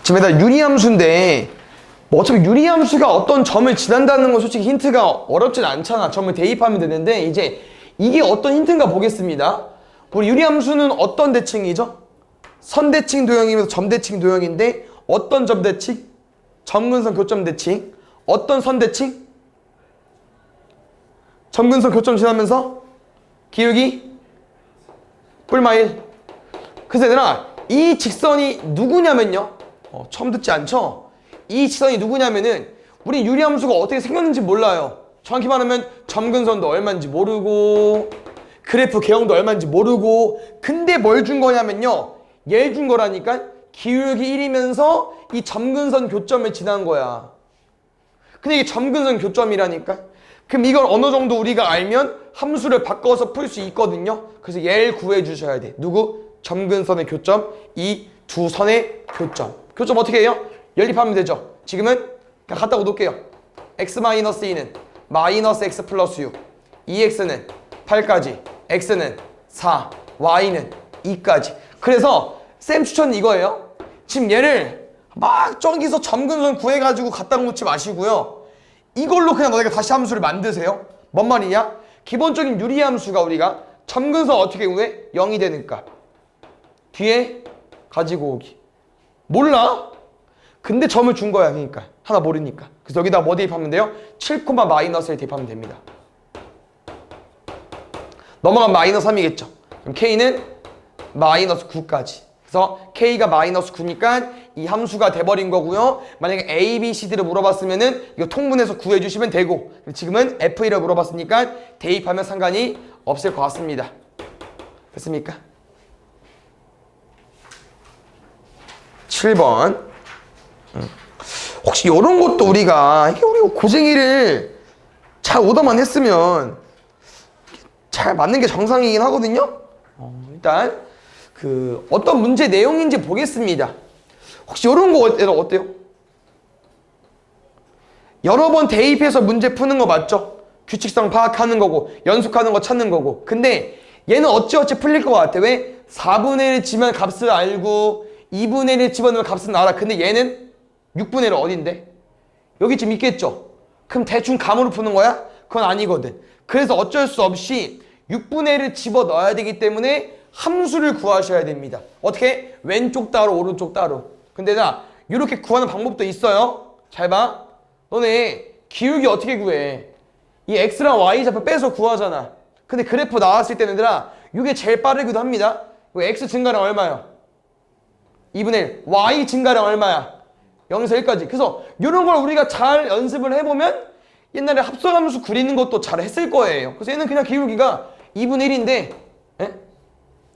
지금 일단 유리함수인데 뭐 어차피 유리함수가 어떤 점을 지난다는 건 솔직히 힌트가 어렵진 않잖아. 점을 대입하면 되는데 이제 이게 어떤 힌트인가 보겠습니다. 우리 유리함수는 어떤 대칭이죠? 선대칭 도형이면서 점대칭 도형인데 어떤 점대칭? 점근선 교점 대칭. 어떤 선대칭? 점근선 교점 지나면서 기울기 뿔마일. 그래서 얘들아 이 직선이 누구냐면요, 처음 듣지 않죠? 이 직선이 누구냐면은 우리 유리함수가 어떻게 생겼는지 몰라요. 정확히 말하면 점근선도 얼마인지 모르고 그래프 개형도 얼마인지 모르고, 근데 뭘 준 거냐면요, 얘를 준 거라니까. 기울기 1이면서 이 점근선 교점을 지난 거야. 근데 이게 점근선 교점이라니까. 그럼 이걸 어느 정도 우리가 알면 함수를 바꿔서 풀 수 있거든요. 그래서 얘를 구해 주셔야 돼. 누구? 점근선의 교점, 이 두 선의 교점. 교점 어떻게 해요? 연립하면 되죠. 지금은 그냥 갖다 놓을게요. x-2는 마이너스 x 플러스 6, 2x는 8까지, x는 4, y는 2까지. 그래서 쌤 추천은 이거예요. 지금 얘를 막 저기서 점근선 구해가지고 갖다 놓지 마시고요. 이걸로 그냥 너네가 다시 함수를 만드세요. 뭔 말이냐? 기본적인 유리함수가 우리가 점근선 어떻게 구해? 0이 되는 값. 뒤에 가지고 오기. 몰라? 근데 점을 준 거야. 그러니까 하나 모르니까. 그래서 여기다 뭐 대입하면 돼요? 7, 마이너스를 대입하면 됩니다. 넘어가면 마이너스 3이겠죠. 그럼 K는 마이너스 9까지. 그래서 K가 마이너스 9니까 이 함수가 돼버린 거고요. 만약에 A, B, C, D를 물어봤으면은 이거 통분해서 구해주시면 되고, 지금은 F1을 물어봤으니까 대입하면 상관이 없을 것 같습니다. 됐습니까? 7번. 혹시 이런 것도 우리가 고쟁이를 잘 오더만 했으면 잘 맞는 게 정상이긴 하거든요. 일단 어떤 문제 내용인지 보겠습니다. 혹시 이런 거 어때요? 여러 번 대입해서 문제 푸는 거 맞죠? 규칙성 파악하는 거고 연속하는 거 찾는 거고. 근데 얘는 어찌어찌 풀릴 것 같아. 왜? 4분의 1 지면 값을 알고 2분의 1 집어넣으면 값은 알아. 근데 얘는 6분의 1 어딘데? 여기쯤 있겠죠? 그럼 대충 감으로 푸는 거야? 그건 아니거든. 그래서 어쩔 수 없이 6분의 1을 집어넣어야 되기 때문에 함수를 구하셔야 됩니다. 어떻게? 왼쪽 따로 오른쪽 따로. 근데 나 이렇게 구하는 방법도 있어요. 잘 봐. 너네 기울기 어떻게 구해? 이 x랑 y 좌표 빼서 구하잖아. 근데 그래프 나왔을 때는 얘들아 이게 제일 빠르기도 합니다. 이거 x 증가량 얼마야? 2분의 1. y 증가량 얼마야? 0에서 1까지. 그래서 이런 걸 우리가 잘 연습을 해보면 옛날에 합성함수 그리는 것도 잘 했을 거예요. 그래서 얘는 그냥 기울기가 2분의 1인데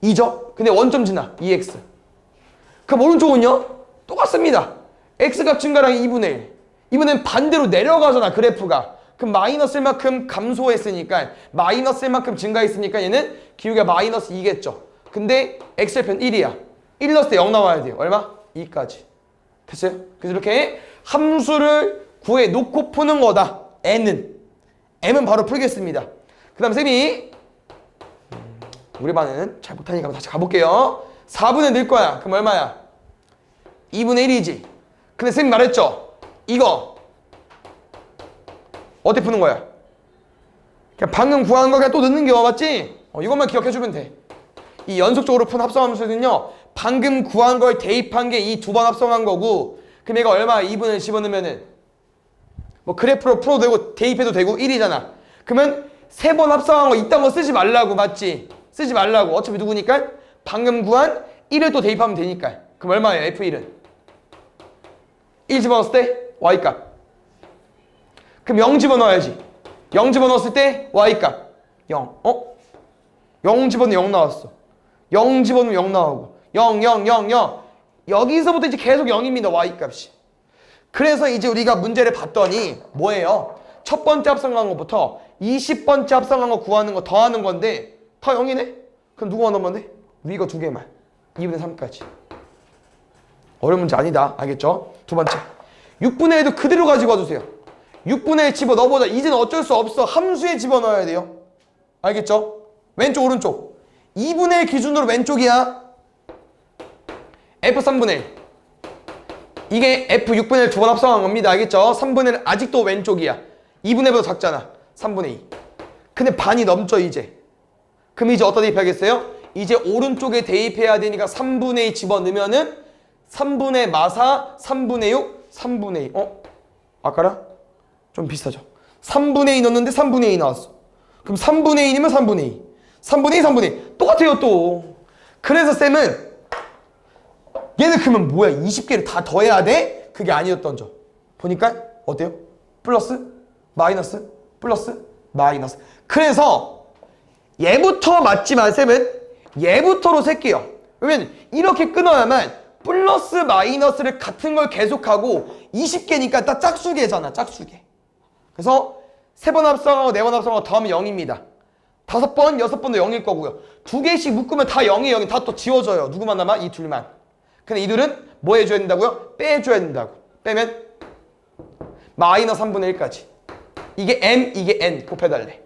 2죠? 근데 원점 지나 2x. 그럼 오른쪽은요? 똑같습니다. x값 증가량이 2분의 1. 이번엔 반대로 내려가잖아 그래프가. 그럼 마이너스일 만큼 감소했으니까, 마이너스일 만큼 증가했으니까 얘는 기울기가 마이너스 2겠죠. 근데 x절편 1이야 1 넣었을 때 0 나와야 돼요. 얼마? 2까지. 됐어요? 그래서 이렇게 함수를 구해 놓고 푸는 거다. M은 바로 풀겠습니다. 그 다음 쌤이 우리 반에는 잘 못하니까 한번 다시 가볼게요. 4분의 넣을 거야. 그럼 얼마야? 2분의 1이지. 근데 쌤이 말했죠? 이거 어떻게 푸는 거야? 그냥 방금 구한 거 그냥 또 넣는 거 맞지? 이것만 기억해주면 돼. 이 연속적으로 푼 합성함수는요, 방금 구한 걸 대입한 게 이 두 번 합성한 거고, 그럼 얘가 얼마? 2분을 집어넣으면은 뭐 그래프로 풀어도 되고 대입해도 되고 1이잖아. 그러면 세 번 합성한 거 이딴 거 쓰지 말라고. 맞지? 쓰지 말라고. 어차피 누구니까? 방금 구한 1을 또 대입하면 되니까. 그럼 얼마예요? F1은 1 집어넣었을 때 Y값. 그럼 0 집어넣어야지. 0 집어넣었을 때 Y값 0. 0 집어넣으면 0 나왔어. 0 집어넣으면 0 나오고 0, 0, 0, 0. 여기서부터 이제 계속 0입니다. Y값이. 그래서 이제 우리가 문제를 봤더니 뭐예요? 첫 번째 합성한 것부터 20번째 합성한 거 구하는 거 더하는 건데 다 0이네? 그럼 누구만 넣으면 돼? 위가 두 개만. 2분의 3까지. 어려운 문제 아니다. 알겠죠? 두 번째. 6분의 1도 그대로 가지고 와주세요. 6분의 1 집어넣어보자. 이제는 어쩔 수 없어. 함수에 집어넣어야 돼요. 알겠죠? 왼쪽 오른쪽. 2분의 1 기준으로 왼쪽이야. F3분의 1. 이게 F6분의 1 두 번 합성한 겁니다. 알겠죠? 3분의 1 아직도 왼쪽이야. 2분의 1보다 작잖아. 3분의 2. 근데 반이 넘죠 이제. 그럼 이제 어디다 대입하겠어요? 이제 오른쪽에 대입해야 되니까 3분의 2 집어넣으면은 3분의 마사 3분의 6 3분의 2. 아까랑 좀 비슷하죠? 3분의 2 넣었는데 3분의 2 나왔어. 그럼 3분의 2이면 3분의 2. 3분의 2 3분의 2 똑같아요 또. 그래서 쌤은 얘는 그러면 뭐야 20개를 다 더해야 돼? 그게 아니었던 점 보니까 어때요? 플러스 마이너스 플러스 마이너스. 그래서 얘부터 맞지만 쌤은 얘부터로 셀게요. 왜냐면 이렇게 끊어야만 플러스 마이너스를 같은 걸 계속하고 20개니까 딱 짝수개잖아 짝수개. 그래서 3번 합성하고 4번 합성하고 더하면 0입니다 5번 6번도 0일 거고요. 2개씩 묶으면 다 0이 0이 다 또 지워져요. 누구만 남아? 이 둘만. 근데 이 둘은 뭐 해줘야 된다고요? 빼줘야 된다고. 빼면 마이너스 3분의 1까지. 이게 m, 이게 n 곱해달래.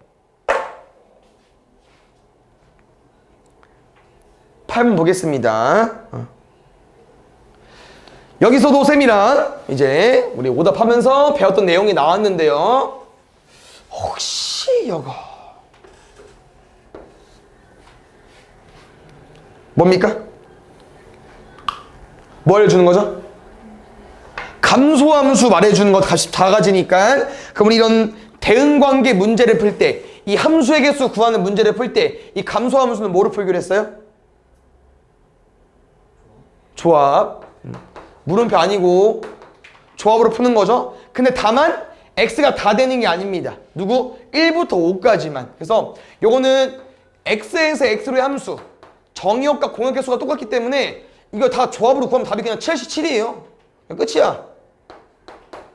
8번 보겠습니다. 여기서도 쌤이랑 이제 우리 오답하면서 배웠던 내용이 나왔는데요. 혹시 이거 뭡니까? 뭐 알려주는 거죠? 감소함수 말해주는 것 다 가지니까 그럼 우리 이런 대응관계 문제를 풀 때 이 함수의 개수 구하는 문제를 풀 때 이 감소함수는 뭐로 풀기로 했어요? 조합. 물음표 아니고 조합으로 푸는 거죠. 근데 다만 x가 다 되는 게 아닙니다. 누구? 1부터 5까지만. 그래서 요거는 x에서 x로의 함수 정의역과 공역개수가 똑같기 때문에 이거 다 조합으로 구하면 답이 그냥 77이에요. 끝이야.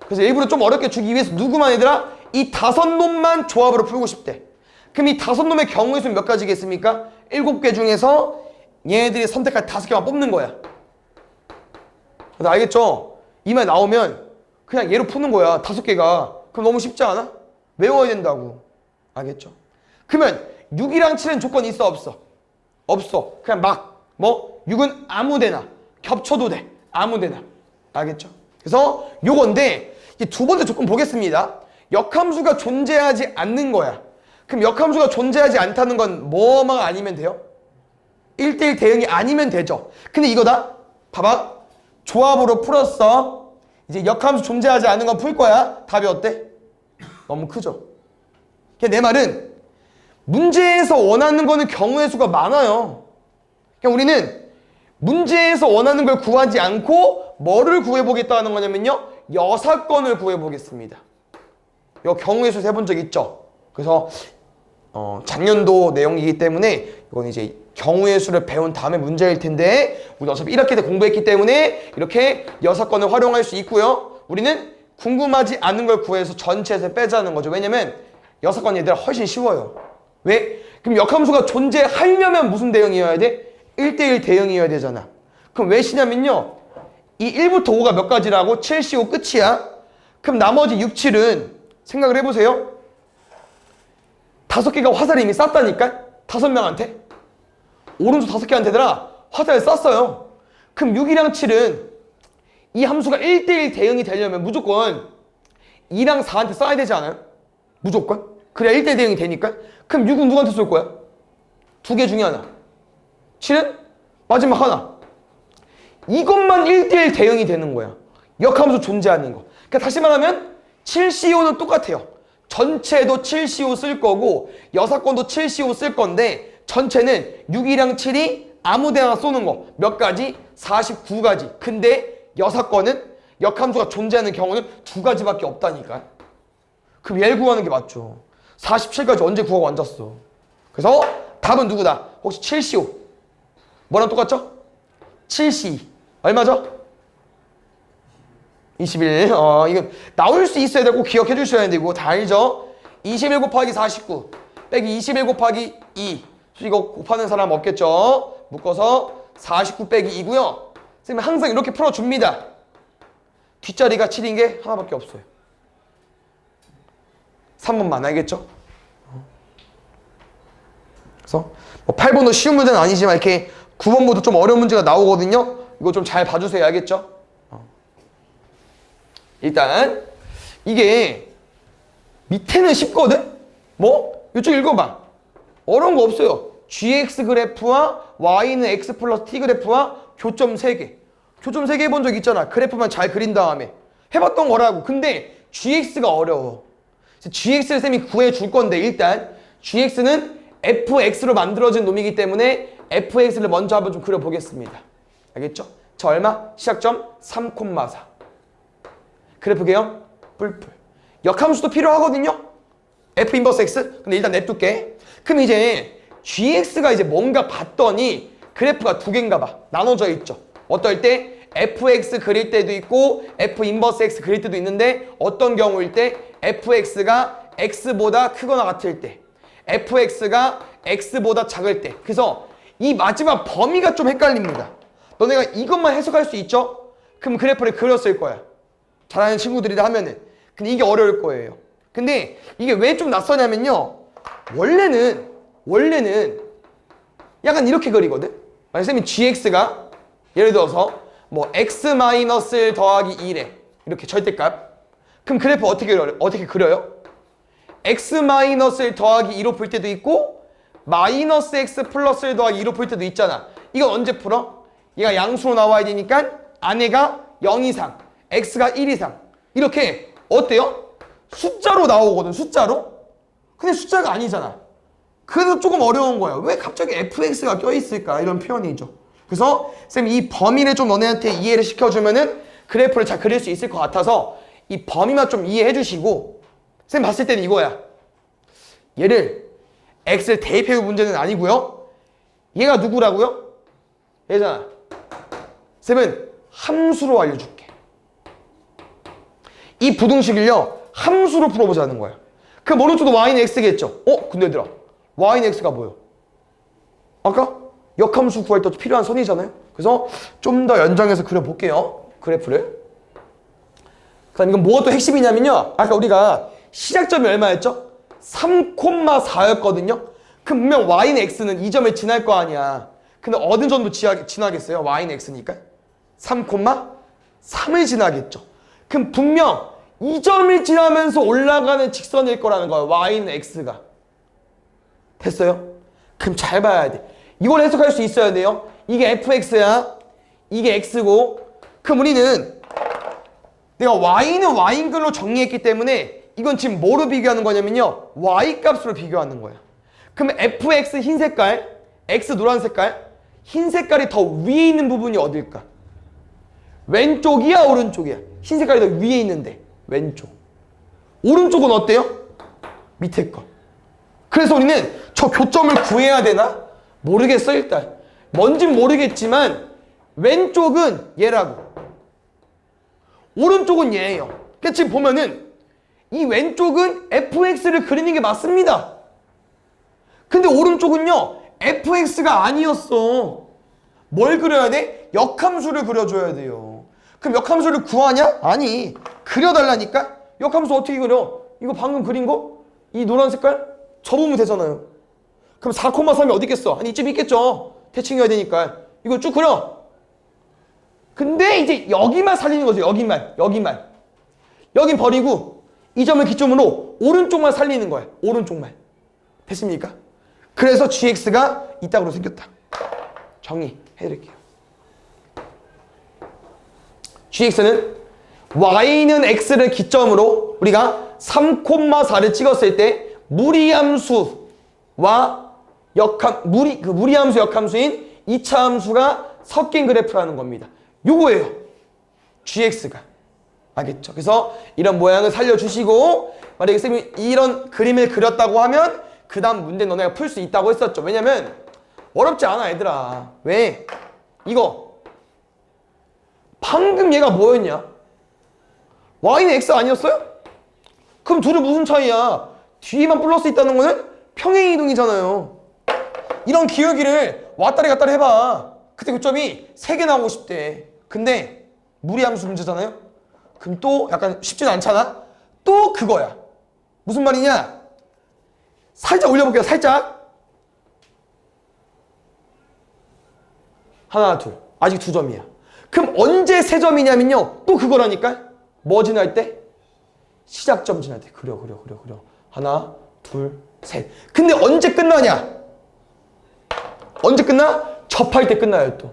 그래서 일부러 좀 어렵게 주기 위해서 누구만 얘들아? 이 5놈만 조합으로 풀고 싶대. 그럼 이 5놈의 경우의 수는 몇 가지겠습니까? 7개 중에서 얘네들이 선택할 5개만 뽑는 거야. 그래서 알겠죠? 이 말 나오면 그냥 얘로 푸는 거야. 5개가. 그럼 너무 쉽지 않아? 외워야 된다고. 알겠죠? 그러면 6이랑 7은 조건이 있어 없어? 없어. 그냥 막 뭐 6은 아무데나 겹쳐도 돼. 아무데나. 알겠죠? 그래서 요건데 이 두 번째 조건 보겠습니다. 역함수가 존재하지 않는 거야. 그럼 역함수가 존재하지 않다는 건 뭐만 아니면 돼요? 1대1 대응이 아니면 되죠. 근데 이거다. 봐봐. 조합으로 풀었어. 이제 역함수 존재하지 않는 건 풀 거야. 답이 어때? 너무 크죠? 내 말은 문제에서 원하는 거는 경우의 수가 많아요. 그냥 우리는 문제에서 원하는 걸 구하지 않고 뭐를 구해보겠다는 거냐면요. 여사건을 구해보겠습니다. 이 경우의 수 해본 적 있죠? 그래서 작년도 내용이기 때문에 이건 이제 경우의 수를 배운 다음에 문제일 텐데 우리 어차피 1학기 때 공부했기 때문에 이렇게 여사건을 활용할 수 있고요. 우리는 궁금하지 않은 걸 구해서 전체에서 빼자는 거죠. 왜냐면 여사건 얘들아 훨씬 쉬워요. 왜? 그럼 역함수가 존재하려면 무슨 대응이어야 돼? 1대1 대응이어야 되잖아. 그럼 왜 쉬냐면요. 이 1부터 5가 몇 가지라고? 7, 15 끝이야. 그럼 나머지 6, 7은 생각을 해보세요. 5개가 화살을 이미 쐈다니까? 5명한테? 오른쪽 5개한테더라 화살을 쐈어요. 그럼 6이랑 7은 이 함수가 1대1 대응이 되려면 무조건 2랑 4한테 쏴야 되지 않아요? 무조건? 그래야 1대1 대응이 되니까? 그럼 6은 누구한테 쏠 거야? 2개 중에 하나. 7은 마지막 하나. 이것만 1대1 대응이 되는 거야. 역함수 존재하는 거. 그러니까 다시 말하면 7CO5는 똑같아요. 전체도 7CO5 쓸 거고 여사건도 7CO5 쓸 건데 전체는 6이랑 7이 아무 데나 쏘는 거 몇 가지? 49가지. 근데 여사건은 역함수가 존재하는 경우는 2가지밖에 없다니까. 그럼 얘를 구하는 게 맞죠. 47까지 언제 구하고 앉았어. 그래서 답은 누구다? 혹시 7CO 뭐랑 똑같죠? 7C 얼마죠? 21. 이건 나올 수 있어야 되고 기억해 주셔야 되고 다 알죠? 21 곱하기 49 빼기 21 곱하기 2. 이거 곱하는 사람 없겠죠? 묶어서 49 빼기 2고요. 선생님 항상 이렇게 풀어줍니다. 뒷자리가 7인 게 하나밖에 없어요. 3번만 알겠죠? 그래서 뭐 8번도 쉬운 문제는 아니지만 이렇게 9번부터 좀 어려운 문제가 나오거든요. 이거 좀 잘 봐주세요. 알겠죠? 일단 이게 밑에는 쉽거든? 뭐? 이쪽 읽어봐. 어려운 거 없어요. gx 그래프와 y는 x 플러스 t 그래프와 교점 3개. 교점 3개 해본 적 있잖아. 그래프만 잘 그린 다음에. 해봤던 거라고. 근데 gx가 어려워. 그래서 gx를 쌤이 구해줄 건데 일단 gx는 fx로 만들어진 놈이기 때문에 fx를 먼저 한번 좀 그려보겠습니다. 알겠죠? 자, 얼마? 시작점 3,4. 그래프 개형 뿔뿔. 역함수도 필요하거든요? f 인버스 x? 근데 일단 냅둘게. 그럼 이제 gx가 이제 뭔가 봤더니 그래프가 두 개인가 봐. 나눠져 있죠. 어떨 때? fx 그릴 때도 있고 f 인버스 x 그릴 때도 있는데 어떤 경우일 때? fx가 x보다 크거나 같을 때, fx가 x보다 작을 때. 그래서 이 마지막 범위가 좀 헷갈립니다. 너네가 이것만 해석할 수 있죠? 그럼 그래프를 그렸을 거야. 잘하는 친구들이라 하면은. 근데 이게 어려울 거예요. 근데 이게 왜 좀 낯서냐면요. 원래는 약간 이렇게 그리거든? 만약 쌤이 gx가 예를 들어서 뭐 x-1 더하기 1에 이렇게 절대값. 그럼 그래프 어떻게 그려요? x-1 더하기 2로 풀 때도 있고 마이너스 x 플러스 1 더하기 2로 풀 때도 있잖아. 이건 언제 풀어? 얘가 양수로 나와야 되니까 안에가 0 이상, x가 1 이상. 이렇게 어때요? 숫자로 나오거든, 숫자로. 근데 숫자가 아니잖아. 그래서 조금 어려운 거야. 왜 갑자기 fx가 껴있을까? 이런 표현이죠. 그래서 쌤 이 범위를 좀 너네한테 이해를 시켜주면은 그래프를 잘 그릴 수 있을 것 같아서 이 범위만 좀 이해해 주시고 쌤 봤을 때는 이거야. 얘를 x를 대입해볼 문제는 아니고요. 얘가 누구라고요? 얘잖아. 쌤은 함수로 알려줄게. 이 부등식을요 함수로 풀어보자는 거야. 그럼 오른쪽도 y는 x겠죠? 근데 얘들아 y는 x가 뭐예요? 아까 역함수 구할 때 필요한 선이잖아요. 그래서 좀 더 연장해서 그려볼게요. 그래프를. 그다음 이건 뭐가 또 핵심이냐면요. 아까 우리가 시작점이 얼마였죠? 3,4였거든요. 그럼 분명 y는 x는 이 점을 지날 거 아니야. 근데 어느 점도 지나겠어요? y는 x니까 3,3을 지나겠죠. 그럼 분명 이 점을 지나면서 올라가는 직선일 거라는 거예요. y는 x가. 됐어요? 그럼 잘 봐야 돼. 이걸 해석할 수 있어야 돼요. 이게 fx야. 이게 x고. 그럼 우리는 내가 y는 y인 글로 정리했기 때문에 이건 지금 뭐로 비교하는 거냐면요. y 값으로 비교하는 거야. 그러면 fx 흰 색깔, x 노란 색깔, 흰 색깔이 더 위에 있는 부분이 어딜까? 왼쪽이야, 오른쪽이야? 흰 색깔이 더 위에 있는데 왼쪽. 오른쪽은 어때요? 밑에 거. 그래서 우리는 저 교점을 구해야 되나? 모르겠어 일단. 뭔진 모르겠지만 왼쪽은 얘라고. 오른쪽은 얘예요. 그러니까 지금 보면은 이 왼쪽은 fx를 그리는 게 맞습니다. 근데 오른쪽은요 fx가 아니었어. 뭘 그려야 돼? 역함수를 그려줘야 돼요. 그럼 역함수를 구하냐? 아니, 그려달라니까? 역함수 어떻게 그려? 이거 방금 그린 거? 이 노란 색깔? 접으면 되잖아요. 그럼 4,3이 어디 있겠어? 아니 이쯤 있겠죠. 대칭해야 되니까. 이거 쭉 그려. 근데 이제 여기만 살리는 거죠. 여기만. 여긴 버리고 이 점을 기점으로 오른쪽만 살리는 거야. 오른쪽만. 됐습니까? 그래서 gx가 이따구로 생겼다. 정리해드릴게요. gx는 y는 x를 기점으로 우리가 3,4를 찍었을 때 무리함수와 무리함수 역함수인 2차 함수가 섞인 그래프라는 겁니다. 요거예요. gx가. 알겠죠? 그래서 이런 모양을 살려주시고 만약에 쌤이 이런 그림을 그렸다고 하면 그 다음 문제 너네가 풀 수 있다고 했었죠. 왜냐면 어렵지 않아 얘들아. 왜? 이거 방금 얘가 뭐였냐? y는 x 아니었어요? 그럼 둘이 무슨 차이야? 뒤에만 플러스 있다는 거는 평행이동이잖아요. 이런 기울기를 왔다리 갔다리 해봐. 그때 교점이 3개 나오고 싶대. 근데 무리함수 문제잖아요. 그럼 또 약간 쉽진 않잖아. 또 그거야. 무슨 말이냐? 살짝 올려볼게요. 살짝. 하나, 둘. 아직 2점이야. 그럼 언제 3점이냐면요. 또 그거라니까. 뭐 지날 때? 시작점 지날 때. 그려. 하나, 둘, 셋. 근데 언제 끝나냐? 언제 끝나? 접할 때 끝나요, 또.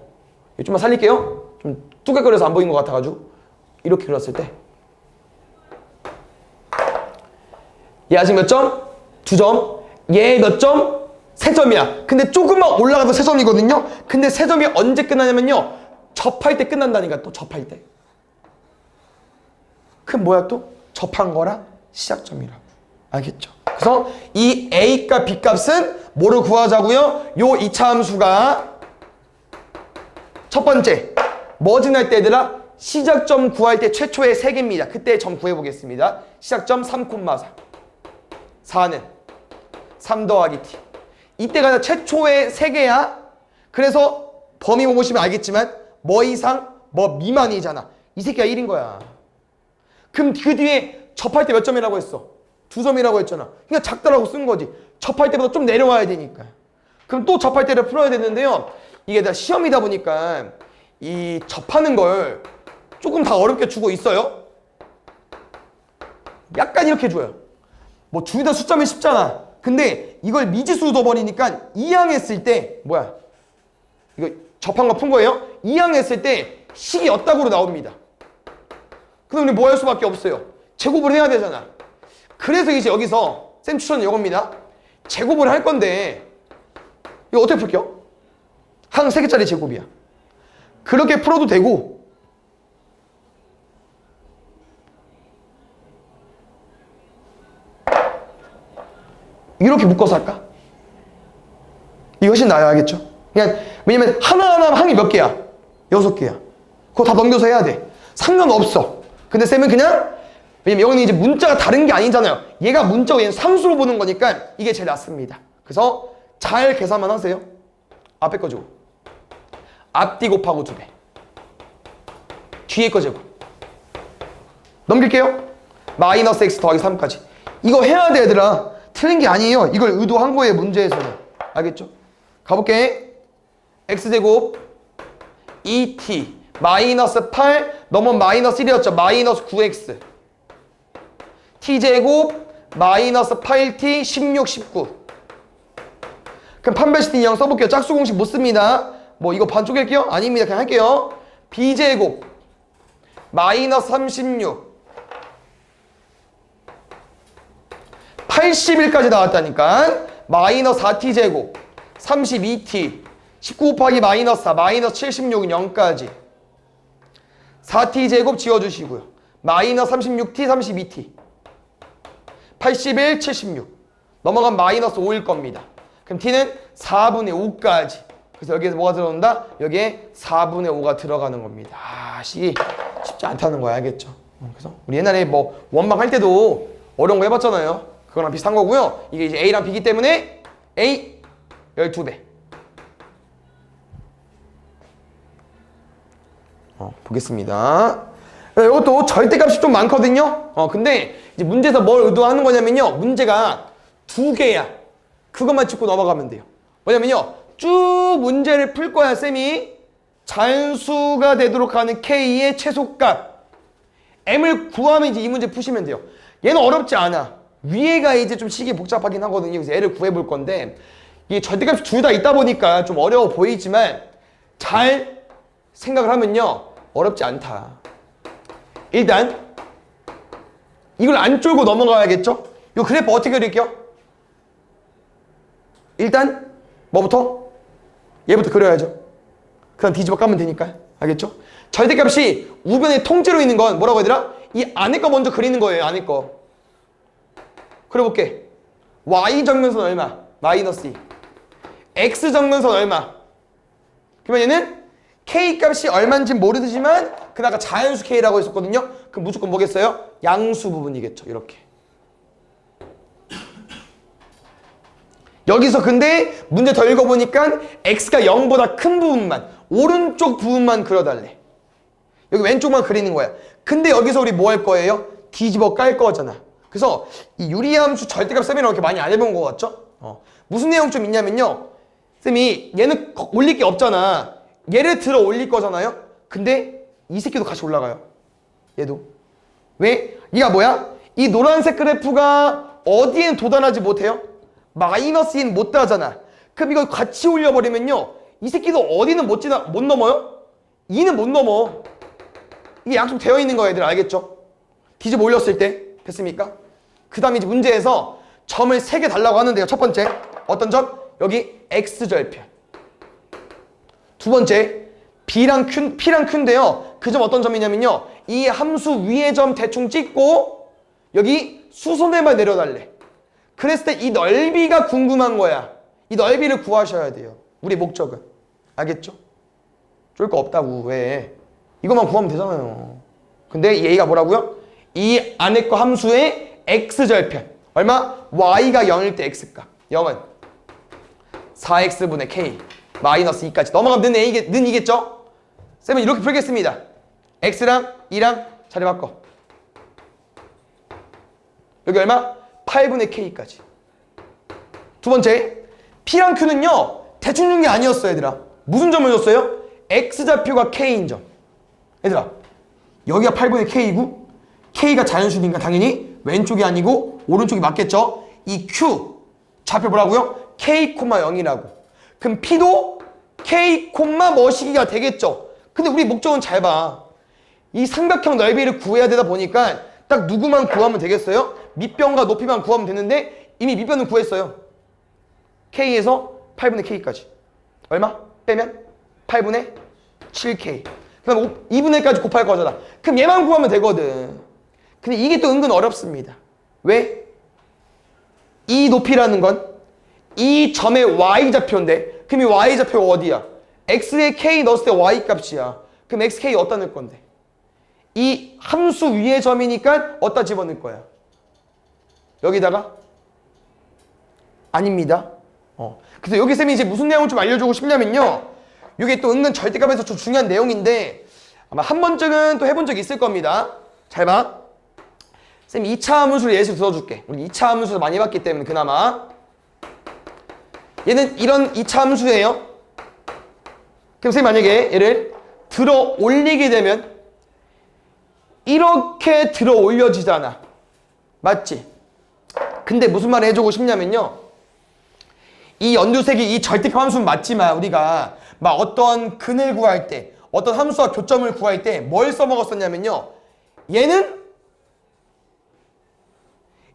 좀만 살릴게요. 좀 뚜개거려서 안 보이는 것 같아가지고. 이렇게 그렸을 때. 얘 아직 몇 점? 2점. 얘 몇 점? 3점이야. 근데 조금만 올라가도 3점이거든요. 근데 3점이 언제 끝나냐면요. 접할 때 끝난다니까, 또 접할 때. 그럼 뭐야 또? 접한 거랑 시작점이라. 알겠죠? 그래서 이 A값, B값은 뭐를 구하자고요? 요 2차 함수가 첫 번째, 뭐 지날 때 얘들아? 시작점 구할 때 최초의 3개입니다. 그때 점 구해보겠습니다. 시작점 3,4. 4는 3 더하기 t. 이때가 최초의 3개야. 그래서 범위 보시면 알겠지만 뭐 이상, 뭐 미만이잖아. 이 새끼가 1인 거야. 그럼 그 뒤에 접할 때 몇 점이라고 했어? 2점이라고 했잖아. 그러니까 작다라고 쓴 거지. 접할 때보다 좀 내려와야 되니까. 그럼 또 접할 때를 풀어야 되는데요. 이게 다 시험이다 보니까 이 접하는 걸 조금 다 어렵게 주고 있어요. 약간 이렇게 줘요. 뭐 둘 다 숫자면 쉽잖아. 근데 이걸 미지수로 둬버리니까 이항했을 때 뭐야? 이거 접한 거 푼 거예요? 이항했을 때 식이 엇각으로 나옵니다. 그럼 우리 뭐 할 수밖에 없어요? 제곱을 해야 되잖아. 그래서 이제 여기서 쌤 추천은 이겁니다. 제곱을 할 건데 이거 어떻게 풀게요? 항 3개짜리 제곱이야. 그렇게 풀어도 되고 이렇게 묶어서 할까? 이게 훨씬 나아요. 알겠죠? 그냥 왜냐면 하나하나 항이 몇 개야? 6개야. 그거 다 넘겨서 해야 돼. 상관없어. 근데 쌤은 그냥 왜냐면 여기는 이제 문자가 다른 게 아니잖아요. 얘가 문자고 얘는 상수로 보는 거니까 이게 제일 낫습니다. 그래서 잘 계산만 하세요. 앞에 거 제곱. 앞뒤 곱하고 2배. 뒤에 거 제곱. 넘길게요. 마이너스 x 더하기 3까지. 이거 해야 돼 얘들아. 틀린 게 아니에요. 이걸 의도한 거예요. 문제에서는. 알겠죠? 가볼게. x제곱 2t 마이너스 8 넘어 마이너스 1이었죠. 마이너스 9x t제곱 마이너스 8t 16, 19. 그럼 판별식 인형 써볼게요. 짝수 공식 못 씁니다. 뭐 이거 반쪽일게요? 아닙니다. 그냥 할게요. b제곱 마이너스 36 81까지 나왔다니까. 마이너스 4t제곱 32t 19 곱하기 마이너스 4 마이너스 76은 0까지 4t제곱 지워주시고요. 마이너스 36t 32t 81 76 넘어간 마이너스 5일 겁니다. 그럼 t는 4분의 5까지. 그래서 여기에서 뭐가 들어온다? 여기에 4분의 5가 들어가는 겁니다. 아, 식이 쉽지 않다는 거야. 알겠죠? 그래서 우리 옛날에 뭐 원방 할 때도 어려운 거 해봤잖아요. 그거랑 비슷한 거고요. 이게 이제 A랑 B이기 때문에 A 12배. 보겠습니다. 이것도 절대값이 좀 많거든요. 근데 이제 문제에서 뭘 의도하는 거냐면요. 문제가 2개야. 그것만 짚고 넘어가면 돼요. 뭐냐면요. 쭉 문제를 풀 거야, 쌤이. 잔수가 되도록 하는 K의 최소값. M을 구하면 이제 이 문제 푸시면 돼요. 얘는 어렵지 않아. 위에가 이제 좀 식이 복잡하긴 하거든요. 그래서 얘를 구해볼 건데 이게 절대값이 둘 다 있다 보니까 좀 어려워 보이지만 잘 생각을 하면요. 어렵지 않다. 일단 이걸 안 쫄고 넘어가야겠죠? 이 그래프 어떻게 그릴게요? 일단 뭐부터? 얘부터 그려야죠. 그럼 뒤집어 까면 되니까. 알겠죠? 절대값이 우변의 통째로 있는 건 뭐라고 해야 되나? 이 안에 거 먼저 그리는 거예요. 안에 거. 그려볼게. y 정근선 얼마? 마이너스 2. x정근선 얼마? 그러면 얘는 k값이 얼마인지 모르지만 그 아까 자연수 k라고 했었거든요. 그럼 무조건 뭐겠어요? 양수 부분이겠죠. 이렇게. 여기서 근데 문제 더 읽어보니까 x가 0보다 큰 부분만, 오른쪽 부분만 그려달래. 여기 왼쪽만 그리는 거야. 근데 여기서 우리 뭐 할 거예요? 뒤집어 깔 거잖아. 그래서 이 유리함수 절대값 쌤이랑 이렇게 많이 안 해본 거 같죠? 무슨 내용 좀 있냐면요. 쌤이 얘는 올릴 게 없잖아. 얘를 들어 올릴 거잖아요. 근데 이 새끼도 같이 올라가요. 얘도. 왜? 이가 뭐야? 이 노란색 그래프가 어디에 도달하지 못해요? 마이너스 2는 못 따잖아. 그럼 이걸 같이 올려버리면요. 이 새끼도 어디는 못 넘어요? 2는 못 넘어. 이게 약속되어 있는 거야, 얘들. 알겠죠? 뒤집어 올렸을 때. 됐습니까? 그 다음에 이제 문제에서 점을 3개 달라고 하는데요. 첫 번째. 어떤 점? 여기 X절편. 두 번째. B랑 Q인데요. 그 점 어떤 점이냐면요. 이 함수 위의 점 대충 찍고 여기 수선에만 내려달래. 그랬을 때 이 넓이가 궁금한 거야. 이 넓이를 구하셔야 돼요. 우리 목적은. 알겠죠? 쫄 거 없다고. 왜? 이것만 구하면 되잖아요. 근데 얘가 뭐라고요? 이 안에 거 함수의 X절편. 얼마? Y가 0일 때 X값. 0은 4X분의 K 마이너스 2까지 넘어가면 는 이겠죠? 쌤은 이렇게 풀겠습니다. X랑 2랑 자리 바꿔. 여기 얼마? 8분의 K까지. 두 번째, P랑 Q는요 대충 준 게 아니었어 얘들아. 무슨 점을 줬어요? X좌표가 K인 점. 얘들아, 여기가 8분의 K이고 K가 자연수니까 당연히 왼쪽이 아니고 오른쪽이 맞겠죠? 이 Q 좌표 뭐라고요? K, 0이라고. 그럼 P도 K, 뭐시기가 되겠죠? 근데 우리 목적은 잘 봐. 이 삼각형 넓이를 구해야 되다 보니까 딱 누구만 구하면 되겠어요? 밑변과 높이만 구하면 되는데 이미 밑변은 구했어요. K에서 8분의 K까지. 얼마? 빼면 8분의 7K. 그 다음에 2분의 1까지 곱할 거잖아. 그럼 얘만 구하면 되거든. 근데 이게 또 은근 어렵습니다. 왜? 이 높이라는 건 이 점의 Y좌표인데 그럼 이 Y좌표가 어디야? X에 K 넣었을 때 Y 값이야. 그럼 XK 어디다 넣을 건데? 이 함수 위의 점이니까 어디다 집어넣을 거야? 여기다가? 아닙니다. 그래서 여기 쌤이 이제 무슨 내용을 좀 알려주고 싶냐면요. 이게 또 은근 절대값에서 좀 중요한 내용인데 아마 한 번쯤은 또 해본 적 있을 겁니다. 잘 봐. 쌤 2차 함수를 예시로 들어줄게. 우리 2차 함수를 많이 봤기 때문에 그나마. 얘는 이런 2차 함수예요. 그럼 쌤이 만약에 얘를 들어 올리게 되면 이렇게 들어 올려지잖아. 맞지? 근데 무슨 말을 해주고 싶냐면요. 이 연두색이 이 절대값 함수는 맞지만 우리가 막 어떤 근을 구할 때 어떤 함수와 교점을 구할 때 뭘 써먹었었냐면요. 얘는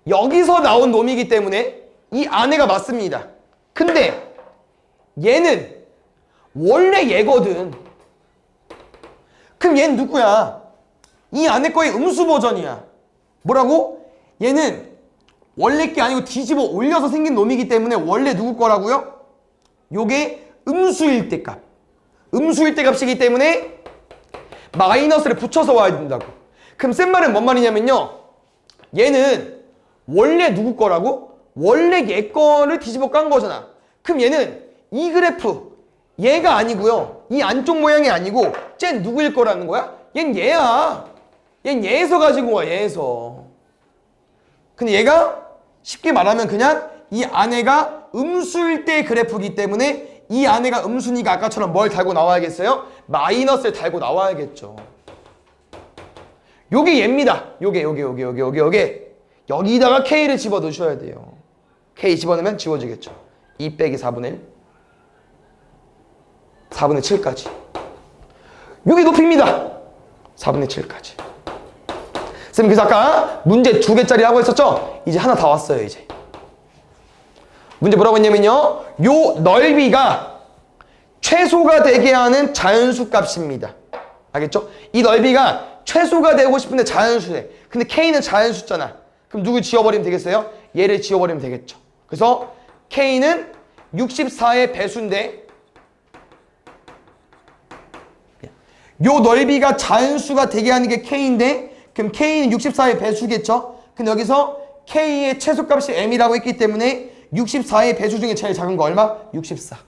여기서 나온 놈이기 때문에 이 안에가 맞습니다. 근데 얘는 원래 얘거든. 그럼 얘는 누구야? 이 안에 거의 음수 버전이야. 뭐라고? 얘는 원래 게 아니고 뒤집어 올려서 생긴 놈이기 때문에 원래 누구 거라고요? 요게 음수일 때 값. 음수일 때 값이기 때문에 마이너스를 붙여서 와야 된다고. 그럼 센 말은 뭔 말이냐면요. 얘는 원래 누구 거라고? 원래 얘 거를 뒤집어 깐 거잖아. 그럼 얘는 이 그래프 얘가 아니고요. 이 안쪽 모양이 아니고 쟤는 누구일 거라는 거야? 얜 얘야. 얜 얘에서 가지고 와. 얘에서. 근데 얘가 쉽게 말하면 그냥 이 안에가 음수일 때 그래프이기 때문에 이 안에가 음수니까 아까처럼 뭘 달고 나와야겠어요? 마이너스를 달고 나와야겠죠. 요게 얘입니다. 요게. 여기다가 K를 집어 넣으셔야 돼요. K 집어넣으면 지워지겠죠. 2 빼기 4분의 1. 4분의 7까지. 요게 높이입니다. 4분의 7까지. 쌤 그래서 아까 문제 2개짜리 하고 했었죠? 이제 하나 다 왔어요. 이제 문제 뭐라고 했냐면요. 요 넓이가 최소가 되게 하는 자연수 값입니다. 알겠죠? 이 넓이가 최소가 되고 싶은데 자연수래. 근데 K는 자연수잖아. 그럼 누구 지워버리면 되겠어요? 얘를 지워버리면 되겠죠. 그래서 K는 64의 배수인데 요 넓이가 자연수가 되게 하는 게 K인데 그럼 K는 64의 배수겠죠? 근데 여기서 K의 최소값이 M이라고 했기 때문에 64의 배수 중에 제일 작은 거 얼마? 64.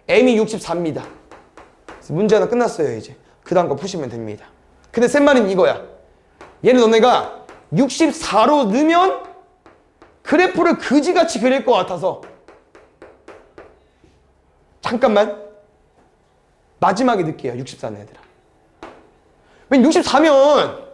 M이 64입니다. 그래서 문제 하나 끝났어요 이제. 그 다음 거 푸시면 됩니다. 근데 센 말은 이거야. 얘는 너네가 64로 넣으면 그래프를 그지같이 그릴 것 같아서 잠깐만 마지막에 넣을게요. 64는 얘들아. 왜냐면 64면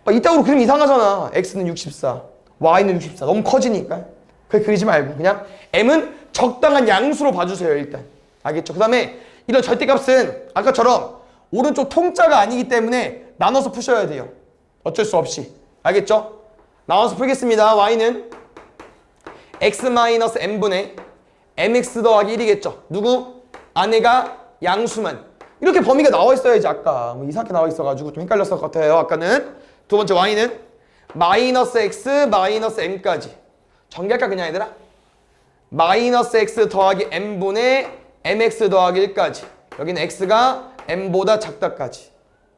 이따구로 그리면 이상하잖아. x는 64, y는 64. 너무 커지니까. 그렇게 그리지 말고 그냥 m은 적당한 양수로 봐주세요. 일단. 알겠죠? 그 다음에 이런 절대값은 아까처럼 오른쪽 통짜가 아니기 때문에 나눠서 푸셔야 돼요. 어쩔 수 없이. 알겠죠? 나눠서 풀겠습니다. y는 x-m분의 mx 더하기 1이겠죠. 누구? 안에가 양수만. 이렇게 범위가 나와 있어야지. 아까 뭐 이상하게 나와 있어가지고 좀 헷갈렸을 것 같아요. 아까는. 두 번째 y는 마이너스 x 마이너스 m까지. 전개할까 그냥 얘들아? 마이너스 x 더하기 m분의 mx 더하기 1까지. 여기는 x가 m보다 작다까지.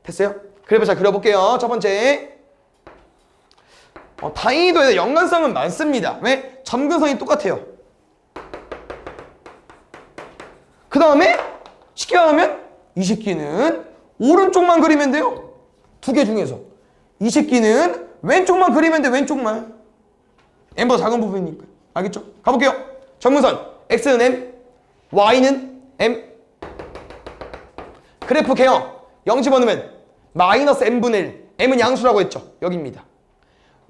됐어요? 그래프 잘 그려볼게요. 첫 번째. 다행히도 연관성은 많습니다. 왜? 점근선이 똑같아요. 그 다음에 쉽게 말하면 이 새끼는 오른쪽만 그리면 돼요. 두 개 중에서. 이 새끼는 왼쪽만 그리면 돼. 왼쪽만. m보다 작은 부분이니까. 알겠죠? 가볼게요. 점근선 x는 m, y는 m. 그래프 개형 0 집어넣으면 마이너스 m분의 1. m은 양수라고 했죠. 여기입니다.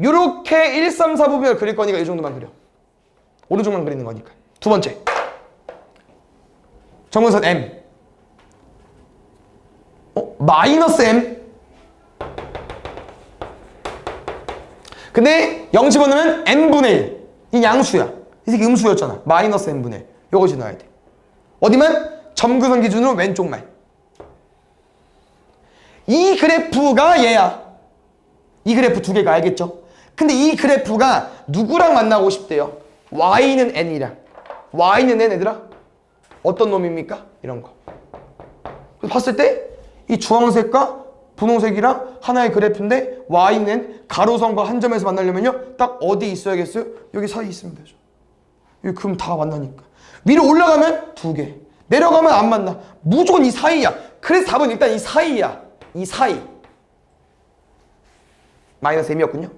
요렇게 1, 3, 4 부분을 그릴 거니까 이 정도만 그려. 오른쪽만 그리는 거니까. 두 번째. 점근선 m. 마이너스 m. 근데 0 집어넣으면 m분의 1. 이 양수야. 이 새끼 음수였잖아. 마이너스 m분의 1. 요거 넣어야 돼. 어디만? 점근선 기준으로 왼쪽만. 이 그래프가 얘야. 이 그래프 두 개가 알겠죠? 근데 이 그래프가 누구랑 만나고 싶대요? y는 n이랑. y는 n 얘들아? 어떤 놈입니까? 이런 거. 봤을 때 이 주황색과 분홍색이랑 하나의 그래프인데 y는 가로선과 한 점에서 만나려면요 딱 어디 있어야겠어요? 여기 사이 있으면 되죠. 여기 그럼 다 만나니까. 위로 올라가면 두 개, 내려가면 안 만나. 무조건 이 사이야. 그래서 답은 일단 이 사이야. 이 사이. 마이너스 m이었군요.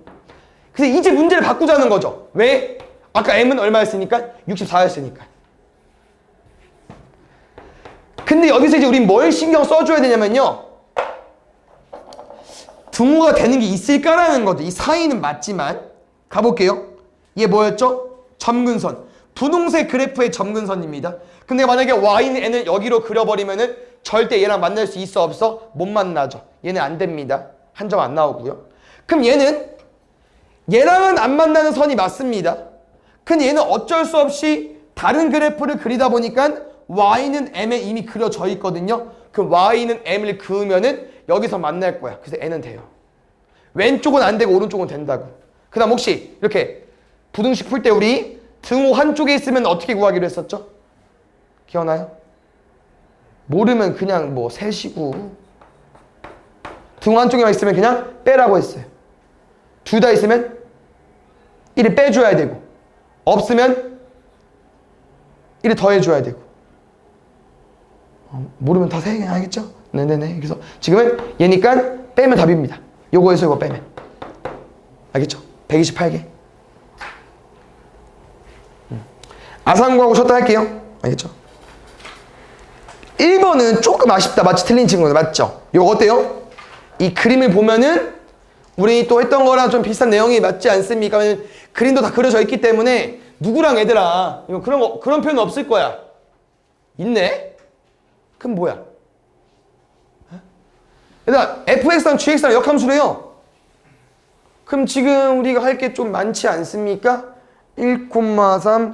그래서 이제 문제를 바꾸자는 거죠. 왜? 아까 m은 얼마였으니까? 64였으니까. 근데 여기서 이제 우린 뭘 신경 써줘야 되냐면요, 등호가 되는 게 있을까라는 거죠. 이 사이는 맞지만. 가볼게요. 얘 뭐였죠? 점근선. 분홍색 그래프의 점근선입니다. 근데 만약에 y는 n을 여기로 그려버리면은 절대 얘랑 만날 수 있어 없어? 못 만나죠. 얘는 안 됩니다. 한 점 안 나오고요. 그럼 얘는 얘랑은 안 만나는 선이 맞습니다. 근데 얘는 어쩔 수 없이 다른 그래프를 그리다 보니까 y는 m에 이미 그려져 있거든요. 그럼 y는 m을 그으면은 여기서 만날 거야. 그래서 n은 돼요. 왼쪽은 안 되고 오른쪽은 된다고. 그 다음 혹시 이렇게 부등식 풀 때 우리 등호 한쪽에 있으면 어떻게 구하기로 했었죠? 기억나요? 모르면 그냥 뭐 세시고, 등호 한쪽에만 있으면 그냥 빼라고 했어요. 둘 다 있으면 1을 빼줘야 되고, 없으면 1을 더해줘야 되고. 모르면 다 세게 알겠죠? 네네네. 그래서 지금은 얘니까 빼면 답입니다. 요거에서 이거 빼면. 알겠죠? 128개. 아상구하고 쳤다 할게요. 알겠죠? 1번은 조금 아쉽다. 마치 틀린 친구들 맞죠? 이거 어때요? 이 그림을 보면은 우리 또 했던 거랑 좀 비슷한 내용이 맞지 않습니까? 그림도 다 그려져 있기 때문에 누구랑 얘들아 이거 그런 표현 없을 거야. 있네? 그럼 뭐야? 얘들아 fx랑 gx랑 역함수래요. 그럼 지금 우리가 할 게 좀 많지 않습니까? 1,3,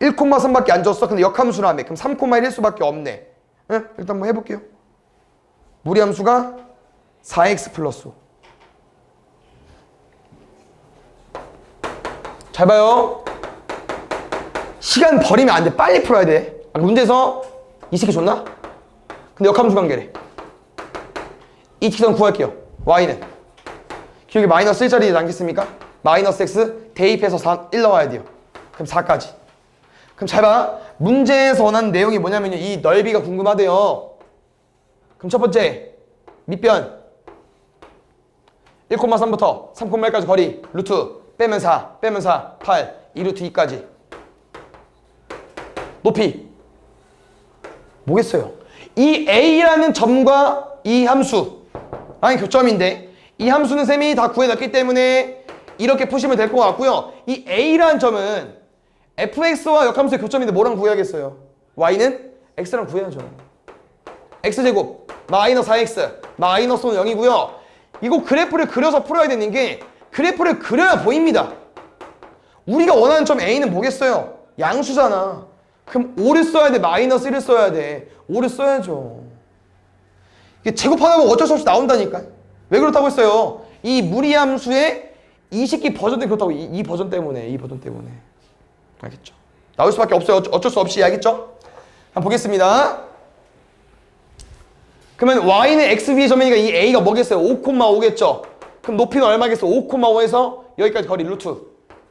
1,3밖에 안 줬어. 근데 역함수라며. 그럼 3,1일 수밖에 없네. 네? 일단 한번 해볼게요. 무리함수가 4x 플러스 5. 잘 봐요. 시간 버리면 안 돼. 빨리 풀어야 돼. 문제에서 이 새끼 줬나? 근데 역함수 관계래. 이 직선 구할게요. y는 기억에 마이너스 1짜리 남겠습니까? 마이너스 x 대입해서 1 나와야 돼요. 그럼 4까지. 그럼 잘 봐. 문제에서 원하는 내용이 뭐냐면요, 이 넓이가 궁금하대요. 그럼 첫 번째 밑변 1,3부터 3,1까지 거리 루트 빼면 4 빼면 4 8 2루트 2까지. 높이 뭐겠어요? 이 a라는 점과 이 함수 아니 교점인데 이 함수는 쌤이 다 구해놨기 때문에 이렇게 푸시면 될 것 같고요. 이 A라는 점은 fx와 역함수의 교점인데 뭐랑 구해야겠어요? y는 x랑 구해야죠. x제곱 마이너스 4x 마이너스는 0이고요. 이거 그래프를 그려서 풀어야 되는 게 그래프를 그려야 보입니다. 우리가 원하는 점 A는 뭐겠어요? 양수잖아. 그럼 5를 써야 돼? 마이너스 1을 써야 돼? 5를 써야죠. 이게 제곱하다 보면 어쩔 수 없이 나온다니까. 왜 그렇다고 했어요? 이 무리함수의 이 식기 버전이 그렇다고. 이 버전 때문에. 이 버전 때문에. 알겠죠? 나올 수밖에 없어요. 어쩔 수 없이. 알겠죠? 한번 보겠습니다. 그러면 y는 x 위의 점이니까 이 a가 뭐겠어요? 5,5겠죠? 그럼 높이는 얼마겠어? 5,5에서 여기까지 거리 루트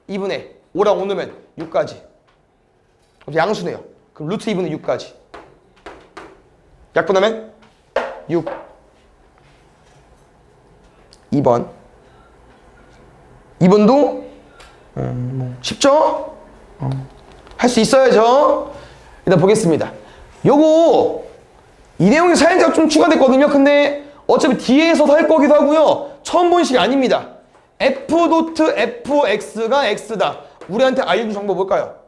2분의 5랑 5 넣으면 6까지. 양수네요. 그럼 루트 2분의 6까지. 약분하면 6. 2번. 2번도 쉽죠? 할 수 있어야죠. 일단 보겠습니다. 요거 이 내용이 살짝 좀 추가됐거든요. 근데 어차피 뒤에서도 할 거기도 하고요. 처음 본 식이 아닙니다. f.fx가 x다. 우리한테 알려준 정보 뭘까요?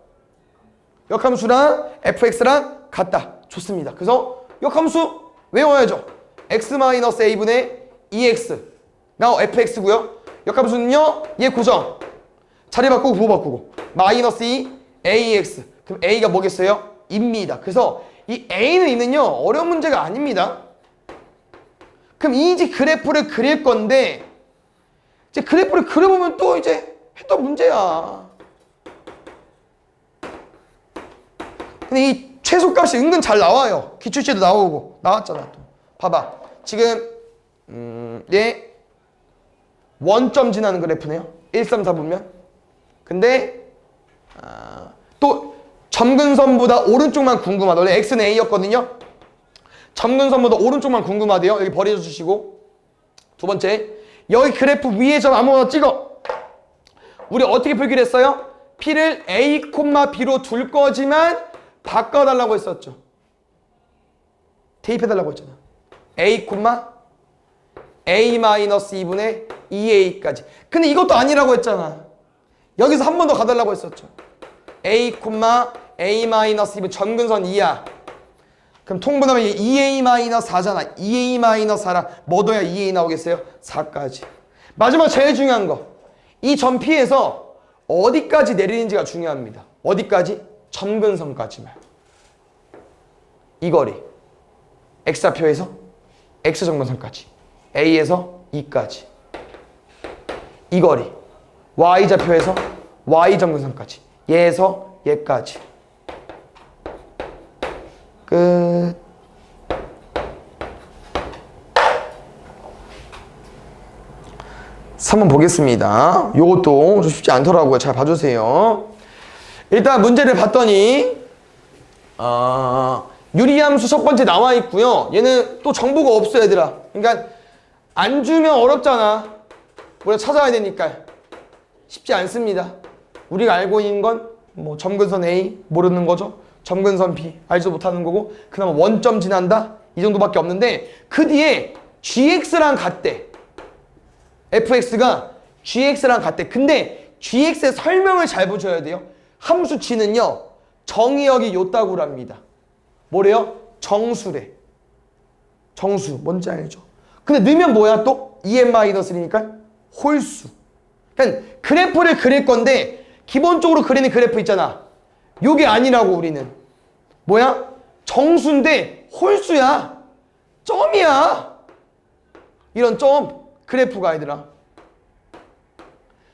역함수랑 fx랑 같다. 좋습니다. 그래서 역함수 외워야죠. x-a분의 2x가 fx고요. 역함수는요. 얘 고정. 자리 바꾸고 부호 바꾸고. 마이너스 2 ax. 그럼 a가 뭐겠어요? 입니다. 그래서 이 a는 있는요. 어려운 문제가 아닙니다. 그럼 이제 그래프를 그릴 건데 이제 그래프를 그려보면 또 이제 했던 문제야. 근데 이 최소값이 은근 잘 나와요. 기출시에도 나오고 나왔잖아. 또 봐봐. 지금 얘 원점 지나는 그래프네요. 1, 3, 4 보면. 근데 또 점근선보다 오른쪽만 궁금하다. 원래 x는 a였거든요. 점근선보다 오른쪽만 궁금하대요. 여기 버려주시고. 두 번째, 여기 그래프 위에 점 아무거나 찍어. 우리 어떻게 풀기로 했어요? p를 a, b로 둘 거지만 바꿔달라고 했었죠. 대입해달라고 했잖아. a, a-2분의 2a까지. 근데 이것도 아니라고 했잖아. 여기서 한 번 더 가달라고 했었죠. a, a-2분 점근선 2야. 그럼 통분하면 2a-4잖아. 2a-4라 뭐 둬야 2a 나오겠어요? 4까지. 마지막 제일 중요한 거. 이 점 P에서 어디까지 내리는지가 중요합니다. 어디까지? 점근선까지만. 이 거리. X좌표에서 X점근선까지. A에서 E까지. 이 거리. Y좌표에서 Y점근선까지. 얘에서 얘까지. 끝. 한번 보겠습니다. 요것도 좀 쉽지 않더라고요. 잘 봐주세요. 일단 문제를 봤더니 유리함수 첫 번째 나와 있고요. 얘는 또 정보가 없어 얘들아. 그러니까 안 주면 어렵잖아. 우리가 찾아야 되니까 쉽지 않습니다. 우리가 알고 있는 건 뭐 점근선 A 모르는 거죠. 점근선 B 알지도 못하는 거고 그나마 원점 지난다 이 정도밖에 없는데 그 뒤에 gx랑 같대. fx가 gx랑 같대. 근데 gx의 설명을 잘 보셔야 돼요. 함수 g는요 정의역이 요따구랍니다. 뭐래요? 정수래. 정수 뭔지 알죠? 근데 넣으면 뭐야 또? 2n-1이니까 홀수. 그러니까 그래프를 그릴 건데 기본적으로 그리는 그래프 있잖아. 요게 아니라고 우리는. 뭐야? 정수인데 홀수야. 점이야. 이런 점 그래프가 얘들아.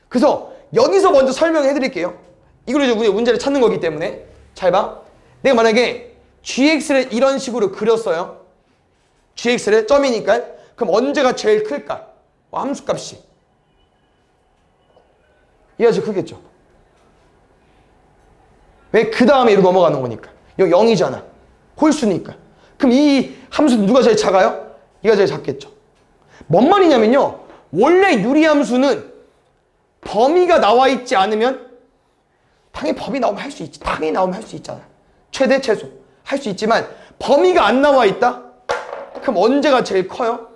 그래서 여기서 먼저 설명해 드릴게요. 이걸 이제 우리 문제를 찾는 거기 때문에 잘 봐. 내가 만약에 gx를 이런 식으로 그렸어요. gx를 점이니까 그럼 언제가 제일 클까? 함수값이 얘가 제일 크겠죠. 왜? 그 다음에 이로 넘어가는 거니까. 여기 0이잖아. 홀수니까. 그럼 이 함수는 누가 제일 작아요? 얘가 제일 작겠죠. 뭔 말이냐면요. 원래 유리함수는 범위가 나와 있지 않으면 당연히 범위 나오면 할 수 있지. 당연히 나오면 할 수 있잖아. 최대 최소 할 수 있지만 범위가 안 나와 있다? 그럼 언제가 제일 커요?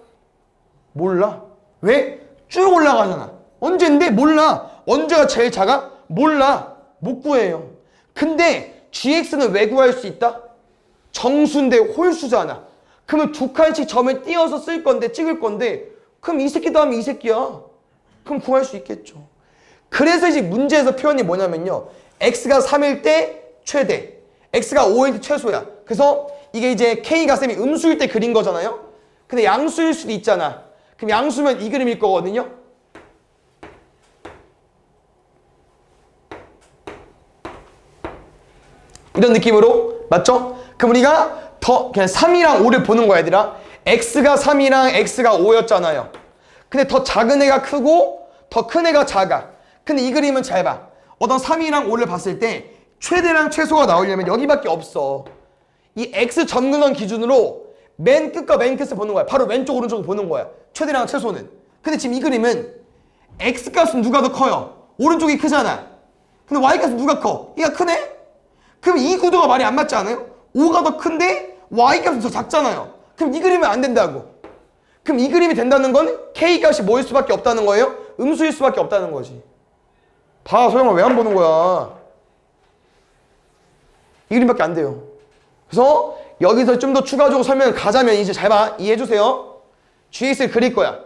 몰라. 왜? 쭉 올라가잖아. 언제인데? 몰라. 언제가 제일 작아? 몰라. 못 구해요. 근데 gx는 왜 구할 수 있다? 정수인데 홀수잖아. 그러면 두 칸씩 점을 띄어서 쓸 건데, 찍을 건데, 그럼 이 새끼 다음에 이 새끼야. 그럼 구할 수 있겠죠. 그래서 이제 문제에서 표현이 뭐냐면요, x가 3일 때 최대, x가 5일 때 최소야. 그래서 이게 이제 k가 쌤이 음수일 때 그린 거잖아요. 근데 양수일 수도 있잖아. 그럼 양수면 이 그림일 거거든요. 이런 느낌으로, 맞죠? 그럼 우리가 더 그냥 3이랑 5를 보는 거야, 얘들아. x가 3이랑 x가 5였잖아요. 근데 더 작은 애가 크고 더 큰 애가 작아. 근데 이 그림은 잘 봐. 어떤 3이랑 5를 봤을 때 최대랑 최소가 나오려면 여기밖에 없어. 이 x 점근선 기준으로 맨 끝과 맨 끝을 보는 거야. 바로 왼쪽 오른쪽을 보는 거야. 최대랑 최소는. 근데 지금 이 그림은 x 값은 누가 더 커요? 오른쪽이 크잖아. 근데 y 값은 누가 커? 얘가 크네? 그럼 이 구도가 말이 안 맞지 않아요? 5가 더 큰데 y 값은 더 작잖아요. 그럼 이 그림은 안 된다고. 그럼 이 그림이 된다는 건 k 값이 뭐일 수밖에 없다는 거예요? 음수일 수밖에 없다는 거지. 봐, 소영아 왜 안 보는 거야? 이 그림밖에 안 돼요. 그래서 여기서 좀 더 추가적으로 설명을 가자면 이제 잘 봐. 이해해주세요. gx를 그릴 거야.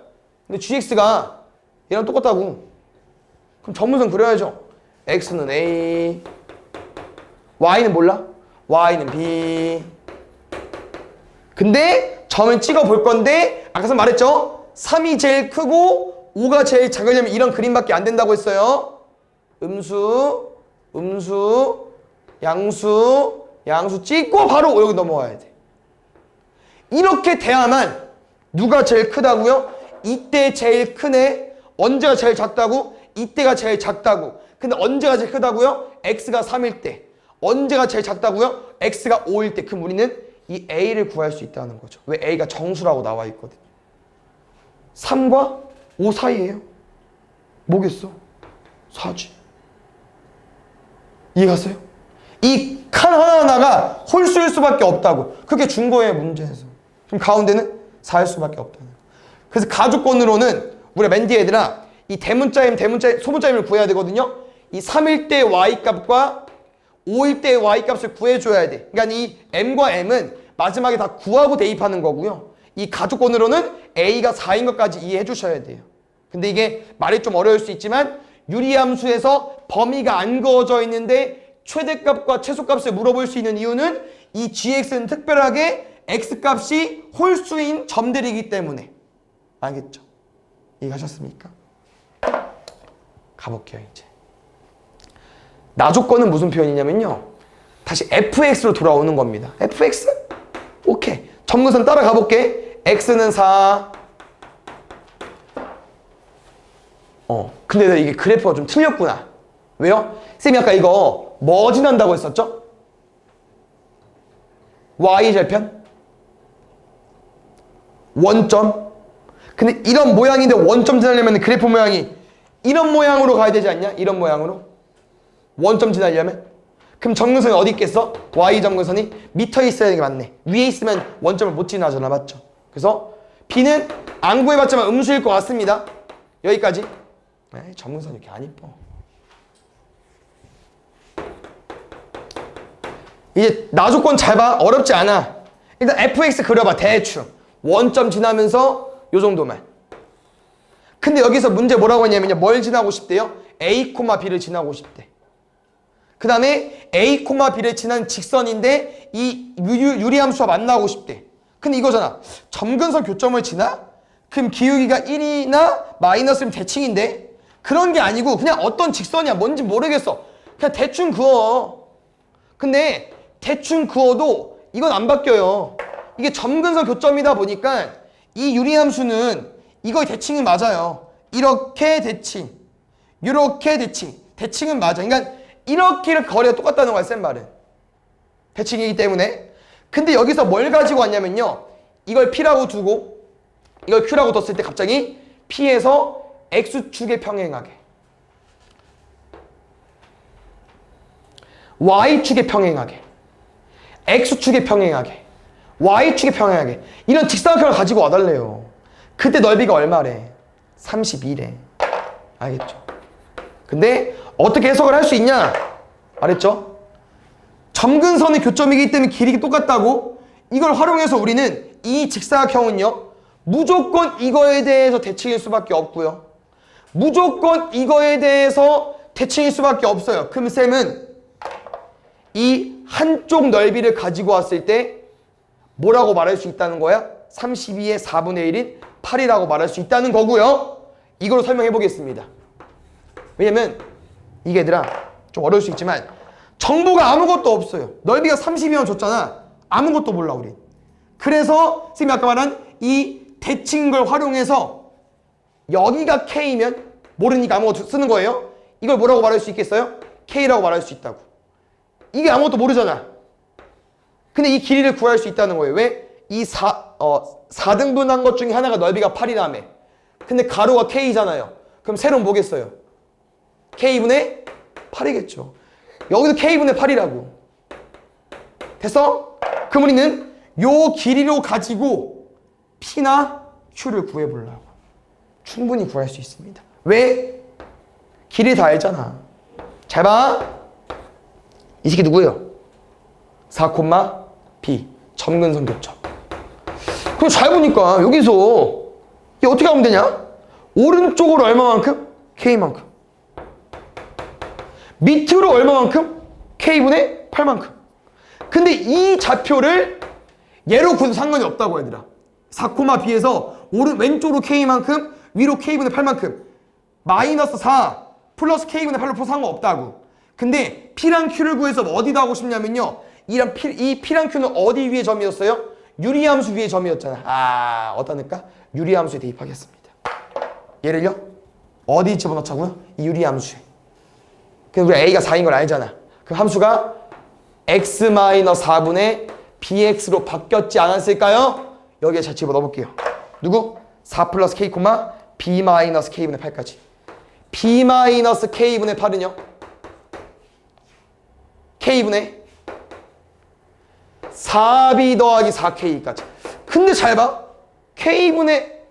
근데 gx가 얘랑 똑같다고. 그럼 전문선 그려야죠. x는 a, y는 몰라? y는 b. 근데 점을 찍어 볼 건데 아까 말했죠? 3이 제일 크고 5가 제일 작으려면 이런 그림밖에 안 된다고 했어요. 음수, 음수, 양수, 양수 찍고 바로 여기 넘어와야 돼. 이렇게 돼야만 누가 제일 크다고요? 이때 제일 크네. 언제가 제일 작다고? 이때가 제일 작다고. 근데 언제가 제일 크다고요? x가 3일 때. 언제가 제일 작다고요? x가 5일 때. 그럼 우리는 이 a를 구할 수 있다는 거죠. 왜? a가 정수라고 나와 있거든요. 3과 5 사이예요. 뭐겠어? 4지. 이해갔어요? 이 칸 하나하나가 홀수일 수밖에 없다고. 그게 준 거예요, 문제에서. 그럼 가운데는 4일 수밖에 없다는 거예요. 그래서 가주권으로는 우리가 맨 뒤에 얘들아 이 대문자임, 소문자임을 구해야 되거든요. 이 3일 때 y값과 5일 때 y값을 구해줘야 돼. 그러니까 이 m과 m은 마지막에 다 구하고 대입하는 거고요. 이 가주권으로는 a가 4인 것까지 이해해 주셔야 돼요. 근데 이게 말이 좀 어려울 수 있지만 유리함수에서 범위가 안 그어져 있는데 최대값과 최소값을 물어볼 수 있는 이유는 이 gx는 특별하게 x값이 홀수인 점들이기 때문에. 알겠죠? 이해하셨습니까? 가볼게요, 이제. 나조건은 무슨 표현이냐면요. 다시 fx로 돌아오는 겁니다. fx? 오케이. 점근선 따라가 볼게. x는 4. 근데 이게 그래프가 좀 틀렸구나. 왜요? 쌤이 아까 이거 뭐 지난다고 했었죠? y절편? 원점? 근데 이런 모양인데 원점 지나려면 그래프 모양이 이런 모양으로 가야 되지 않냐? 이런 모양으로. 원점 지나려면. 그럼 점근선이 어디 있겠어? y 점근선이 밑에 있어야 되는 게 맞네. 위에 있으면 원점을 못 지나잖아. 맞죠? 그래서 b는 안 구해봤지만 음수일 것 같습니다. 여기까지. 에이, 점근선이 이렇게 안 이뻐. 이제 나조건 잘 봐. 어렵지 않아. 일단 fx 그려봐. 대충. 원점 지나면서 요 정도만. 근데 여기서 문제 뭐라고 했냐면요. 뭘 지나고 싶대요? a, b를 지나고 싶대. 그 다음에 a, b를 지난 직선인데 이 유리함수와 만나고 싶대. 근데 이거잖아. 점근선 교점을 지나? 그럼 기울기가 1이나 마이너스면 대칭인데? 그런 게 아니고 그냥 어떤 직선이야. 뭔지 모르겠어. 그냥 대충 그어. 근데 대충 그어도 이건 안 바뀌어요. 이게 점근선 교점이다 보니까 이 유리함수는 이거의 대칭은 맞아요. 이렇게 대칭, 이렇게 대칭. 대칭은 맞아. 그러니까 이렇게 거리가 똑같다는 거야, 쌤 말은. 대칭이기 때문에. 근데 여기서 뭘 가지고 왔냐면요. 이걸 P라고 두고 이걸 Q라고 뒀을 때 갑자기 P에서 X축에 평행하게, Y축에 평행하게, X축에 평행하게, Y축에 평행하게 이런 직사각형을 가지고 와달래요. 그때 넓이가 얼마래? 32래. 알겠죠? 근데 어떻게 해석을 할 수 있냐? 알았죠? 점근선의 교점이기 때문에 길이가 똑같다고? 이걸 활용해서 우리는 이 직사각형은요, 무조건 이거에 대해서 대칭일 수밖에 없고요. 무조건 이거에 대해서 대칭일 수밖에 없어요. 그럼 쌤은 이 한쪽 넓이를 가지고 왔을 때 뭐라고 말할 수 있다는 거야? 32의 4분의 1인 8이라고 말할 수 있다는 거고요. 이걸로 설명해 보겠습니다. 왜냐면 이게 얘들아 좀 어려울 수 있지만 정보가 아무것도 없어요. 넓이가 30이면 줬잖아. 아무것도 몰라 우린. 그래서 쌤이 아까 말한 이 대칭 걸 활용해서 여기가 K면 모르니까 아무것도 쓰는 거예요. 이걸 뭐라고 말할 수 있겠어요? K라고 말할 수 있다고. 이게 아무것도 모르잖아. 근데 이 길이를 구할 수 있다는 거예요. 왜? 이 4등분한 것 중에 하나가 넓이가 8이라며. 근데 가로가 K잖아요. 그럼 세로는 뭐겠어요? K분의 8이겠죠. 여기도 K분의 8이라고. 됐어? 그럼 우리는 요 길이로 가지고 P나 Q를 구해보려고. 충분히 구할 수 있습니다. 왜? 길이 다 알잖아. 잘 봐. 이 새끼 누구예요? 4, B. 점근선 교점. 그럼 잘 보니까 여기서 이게 어떻게 하면 되냐? 오른쪽으로 얼마만큼? K만큼. 밑으로 얼마만큼? K분의 8만큼. 근데 이 좌표를 얘로 구해도 상관이 없다고 얘들아. 4, B에서 왼쪽으로 K만큼 위로 K분의 8만큼 마이너스 4 플러스 K분의 8로 상관없다고. 근데 P랑 Q를 구해서 어디다 하고 싶냐면요, 이 P랑 Q는 어디 위에 점이었어요? 유리함수 위에 점이었잖아. 아, 어디다 넣을까? 유리함수에 대입하겠습니다. 얘를요? 어디 집어넣자고요? 이 유리함수에. 그래서 우리가 A가 4인 걸 알잖아. 그 함수가 x-4분의 bx로 바뀌었지 않았을까요? 여기에 잘 집어넣어볼게요. 누구? 4 플러스 k, b 마이너스 k분의 8까지. b 마이너스 k분의 8은요? k분의 4b 더하기 4k까지. 근데 잘 봐. k분의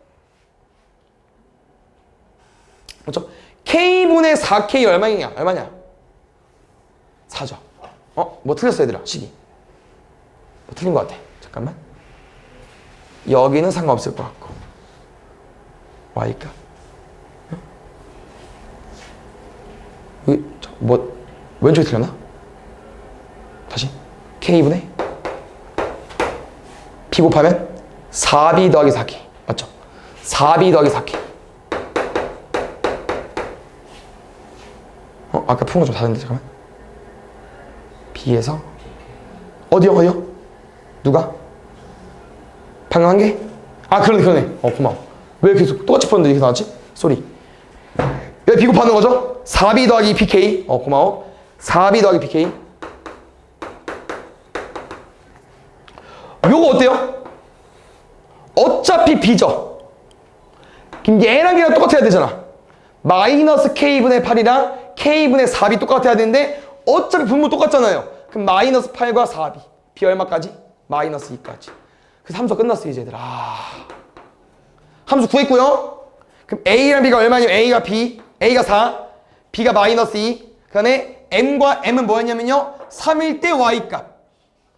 그렇죠? k분의 4k 얼마냐? 4죠. 뭐 틀렸어 얘들아. 식이 뭐 틀린 것 같아. 잠깐만. 여기는 상관없을 것 같고 y가 뭐 왼쪽이 틀렸나? 다시 k분의 b 곱하면 4b 더하기 4k 맞죠? 4b 더하기 4k. 아까 푼 거 좀 다른데 잠깐만. b에서 어디요? 누가? 방금 한 개? 아 그러네. 고마워. 왜 계속 똑같이 푸는데 이렇게 나왔지? 쏘리. 왜 b 곱하는 거죠? 4b 더하기 pk. 고마워. 4b 더하기 pk. 요거 어때요? 어차피 b죠. 그럼 얘랑 얘랑 똑같아야 되잖아. 마이너스 k분의 8이랑 k분의 4b 똑같아야 되는데 어차피 분모 똑같잖아요. 그럼 마이너스 8과 4b. b 얼마까지? 마이너스 2까지. 그래서 함수 끝났어요 이제 얘들아. 함수 구했고요. 그럼 a랑 b가 얼마냐면 a가 b, a가 4, b가 마이너스 2. 그 다음에 m과 m은 뭐였냐면요, 3일 때 y값.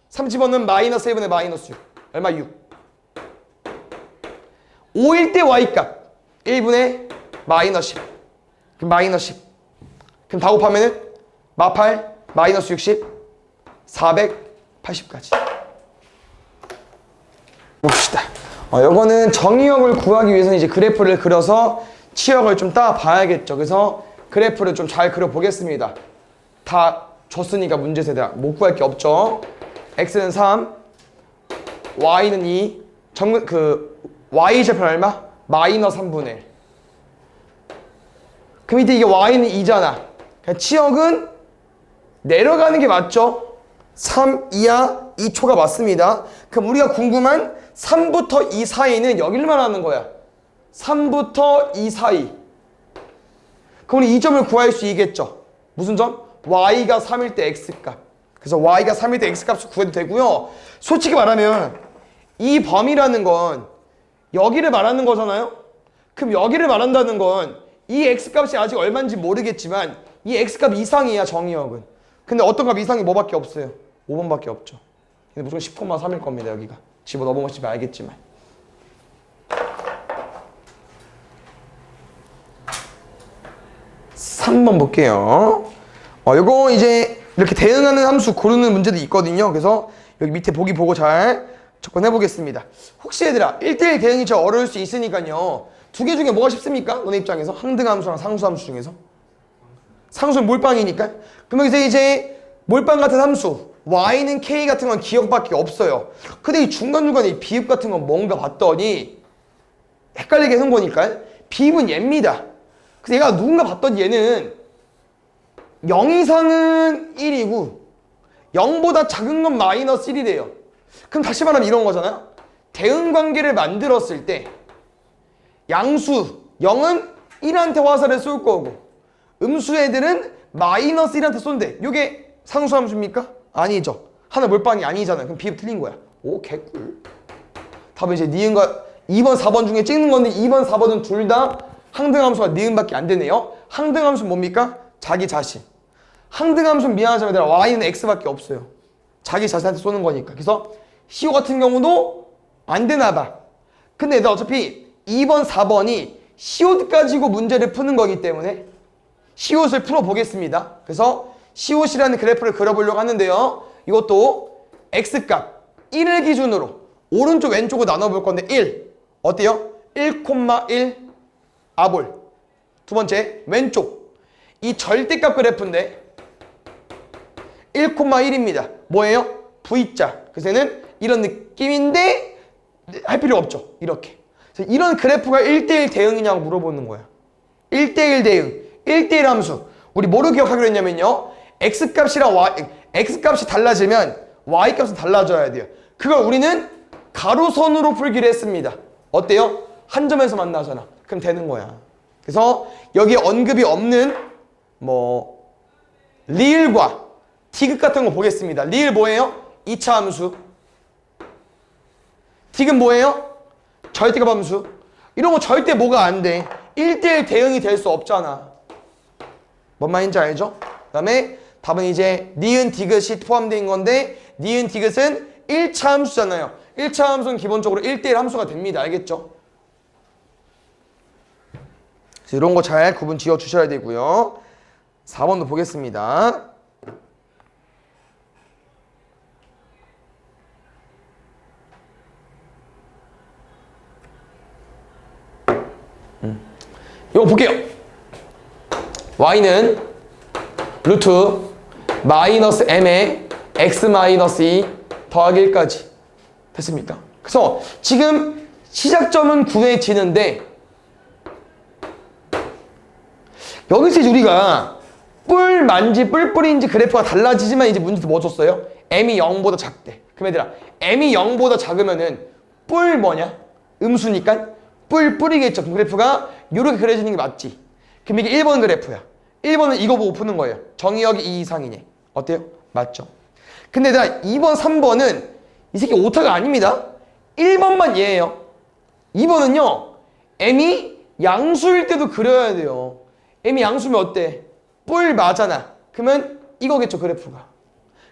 3 집어넣으면 마이너스 1분의 마이너스 6. 얼마? 6. 5일 때 y값 1분의 마이너스 10. 그럼 마이너스 10. 그럼 다 곱하면은 마8 마이너스 60 480까지. 봅시다. 요거는 정의역을 구하기 위해서는 이제 그래프를 그려서 치역을 좀 따 봐야겠죠. 그래서 그래프를 좀 잘 그려 보겠습니다. 다 줬으니까 문제세대라 못 구할 게 없죠. x는 3, y는 2, y좌표 얼마? 마이너스 3분의 1. 그럼 이때 이게 y는 2잖아. 그러니까 치역은 내려가는 게 맞죠? 3 이하 2초가 맞습니다. 그럼 우리가 궁금한 3부터 2 사이는 여기를 말하는 거야. 3부터 2 사이. 그럼 우리 이 점을 구할 수 있겠죠? 무슨 점? y가 3일 때 x값. 그래서 y가 3일 때 x값을 구해도 되고요. 솔직히 말하면 이 범위라는 건 여기를 말하는 거잖아요. 그럼 여기를 말한다는 건 이 x값이 아직 얼마인지 모르겠지만 이 x값 이상이야, 정의역은. 근데 어떤 값 이상이 뭐밖에 없어요? 5번밖에 없죠. 근데 무조건 10,3일 겁니다, 여기가. 집어넣어보시면 알겠지만. 3번 볼게요. 요거 이제 이렇게 대응하는 함수 고르는 문제도 있거든요. 그래서 여기 밑에 보기 보고 잘 접근해 보겠습니다. 혹시 얘들아 1대1 대응이 좀 어려울 수 있으니까요. 두 개 중에 뭐가 쉽습니까? 너네 입장에서 항등함수랑 상수함수 중에서 상수는 몰빵이니까. 그럼 여기서 이제 몰빵 같은 함수 y는 k 같은 건 기억밖에 없어요. 근데 이 중간중간에 이 비읍 같은 건 뭔가 봤더니 헷갈리게 해놓은 거니까 비읍은 얘입니다. 그래서 얘가 누군가 봤더니 얘는 0 이상은 1이고 0보다 작은 건 마이너스 1이래요. 그럼 다시 말하면 이런 거잖아요. 대응 관계를 만들었을 때 양수 0은 1한테 화살을 쏠 거고 음수 애들은 마이너스 1한테 쏜대. 이게 상수함수입니까? 아니죠. 하나 몰빵이 아니잖아요. 그럼 비읍 틀린 거야. 오, 개꿀. 답은 이제 니은과 2번, 4번 중에 찍는 건데 2번, 4번은 둘 다 항등함수가 니은밖에 안 되네요. 항등함수는 뭡니까? 자기 자신. 항등함수는 미안하지만 y는 x밖에 없어요. 자기 자신한테 쏘는 거니까. 그래서 CO 같은 경우도 안 되나 봐. 근데 얘들 어차피 2번, 4번이 CO 가지고 문제를 푸는 거기 때문에 CO를 풀어보겠습니다. 그래서 CO라는 그래프를 그려보려고 하는데요. 이것도 x값 1을 기준으로 오른쪽 왼쪽으로 나눠볼 건데 1 어때요? 1,1 아볼. 두 번째 왼쪽 이 절대값 그래프인데 1,1입니다. 뭐예요? V자. 그래서 얘는 이런 느낌인데 할 필요 없죠. 이렇게. 그래서 이런 그래프가 1대1 대응이냐고 물어보는 거야. 1대1 대응. 1대1 함수. 우리 뭐로 기억하기로 했냐면요. x값이랑 x값이 달라지면 y값은 달라져야 돼요. 그걸 우리는 가로선으로 풀기로 했습니다. 어때요? 한 점에서 만나잖아. 그럼 되는 거야. 그래서 여기에 언급이 없는 뭐 리을과 디귿 같은 거 보겠습니다. 리을 뭐예요? 2차 함수. 디귿 뭐예요? 절대값 함수. 이런 거 절대 뭐가 안 돼. 1대1 대응이 될 수 없잖아. 뭔 말인지 알죠? 그 다음에 답은 이제 니은 디귿이 포함된 건데 니은 디귿은 1차 함수잖아요. 1차 함수는 기본적으로 1대1 함수가 됩니다. 알겠죠? 그래서 이런 거 잘 구분 지어 주셔야 되고요. 4번도 보겠습니다. 이거 볼게요. y는 루트 마이너스 m에 x 마이너스 2 더하기 1까지 됐습니까? 그래서 지금 시작점은 구해지는데 여기서 이제 우리가 뿔만지 뿔뿔인지 그래프가 달라지지만 이제 문제도 뭐 줬어요? m이 0보다 작대. 그럼 얘들아 m이 0보다 작으면은 뿔 뭐냐? 음수니까 뿔이겠죠. 그럼 그래프가 이렇게 그려지는 게 맞지. 그럼 이게 1번 그래프야. 1번은 이거 보고 푸는 거예요. 정의역이 2 이상이네. 어때요? 맞죠? 근데 얘들아 2번, 3번은 이 새끼 오타가 아닙니다. 1번만 얘예요. 2번은요. m이 양수일 때도 그려야 돼요. m이 양수면 어때? 뿔 맞잖아. 그러면 이거겠죠, 그래프가.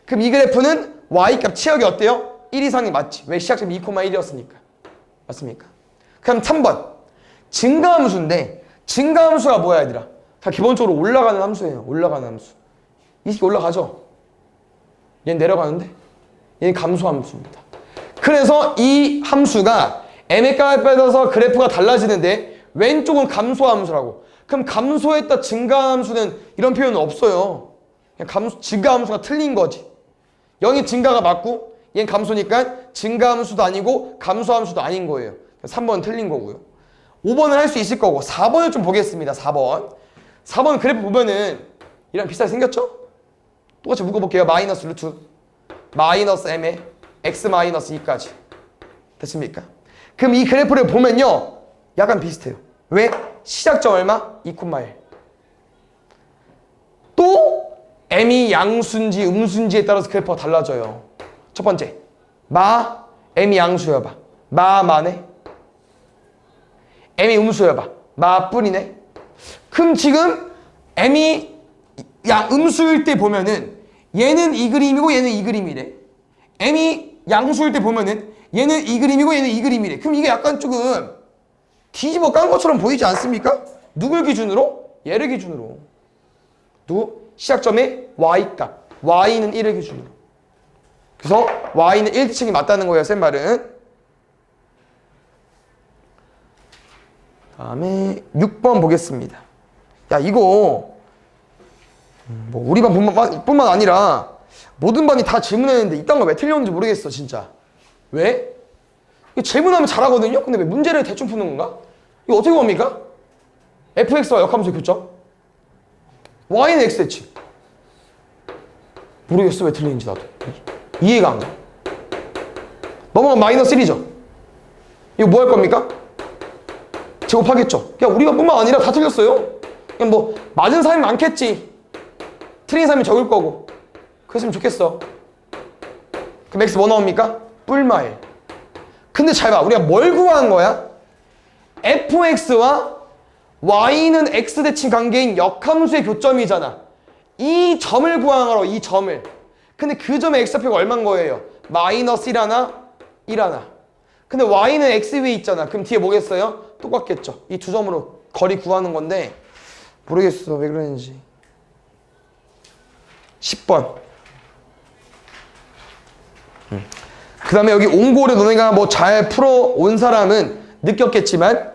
그럼 이 그래프는 y값 치역이 어때요? 1 이상이 맞지. 왜? 시작점이 2,1이었으니까. 맞습니까? 그럼 3번. 증가함수인데 증가함수가 뭐야, 얘들아? 다 기본적으로 올라가는 함수예요. 올라가는 함수. 이 새끼 올라가죠? 얘는 내려가는데? 얘는 감소함수입니다. 그래서 이 함수가 m의 값에 따라서 그래프가 달라지는데 왼쪽은 감소함수라고. 그럼 감소했다 증가함수는 이런 표현은 없어요. 그냥 증가함수가 틀린 거지. 0이 증가가 맞고 얘는 감소니까 증가함수도 아니고 감소함수도 아닌 거예요. 3번은 틀린 거고요. 5번은 할 수 있을 거고 4번을 좀 보겠습니다. 4번 그래프 보면은 이랑 비슷하게 생겼죠? 똑같이 묶어볼게요. 마이너스 루트 마이너스 m에 x 마이너스 2까지 됐습니까? 그럼 이 그래프를 보면요 약간 비슷해요. 왜? 시작점 얼마? 2,1. 또 m이 양수인지 음수인지에 따라서 그래프가 달라져요. 첫 번째 m이 양수여봐. 마네 m이 음수여봐. 마뿔이네. 그럼 지금 m이 음수일 때 보면은 얘는 이 그림이고 얘는 이 그림이래. m이 양수일 때 보면은 얘는 이 그림이고 얘는 이 그림이래. 그럼 이게 약간 조금 뒤집어 깐 것처럼 보이지 않습니까? 누굴 기준으로? 얘를 기준으로. 누구? 시작점의 y값. y는 1을 기준으로. 그래서 y는 1대칭이 맞다는 거예요, 쌤 말은. 다음에 6번 보겠습니다. 야, 이거 뭐 우리 반뿐만 아니라 모든 반이 다 질문했는데 이딴 거 왜 틀렸는지 모르겠어, 진짜. 왜? 이거 질문하면 잘하거든요? 근데 왜 문제를 대충 푸는 건가? 이거 어떻게 봅니까? fx와 역함수의 교점. y는 x대칭. 모르겠어, 왜 틀리는지 나도. 이해가 안 가. 넘어가면 마이너스 1이죠. 이거 뭐 할 겁니까? 제곱하겠죠. 야, 우리가 뿐만 아니라 다 틀렸어요. 그냥 뭐 맞은 사람이 많겠지. 틀린 사람이 적을 거고. 그랬으면 좋겠어. 그럼 x 뭐 나옵니까? 뿔마일. 근데 잘 봐. 우리가 뭘 구하는 거야? fx와 y는 x대칭 관계인 역함수의 교점이잖아. 이 점을 구하는 거라고, 이 점을. 근데 그 점의 x좌표가 얼마인 거예요? 마이너스 1하나, 1하나. 근데 y는 x 위에 있잖아. 그럼 뒤에 뭐겠어요? 똑같겠죠. 이 두 점으로 거리 구하는 건데 모르겠어, 왜 그러는지. 10번. 그 다음에 여기 옹고를 너네가 뭐 잘 풀어온 사람은 느꼈겠지만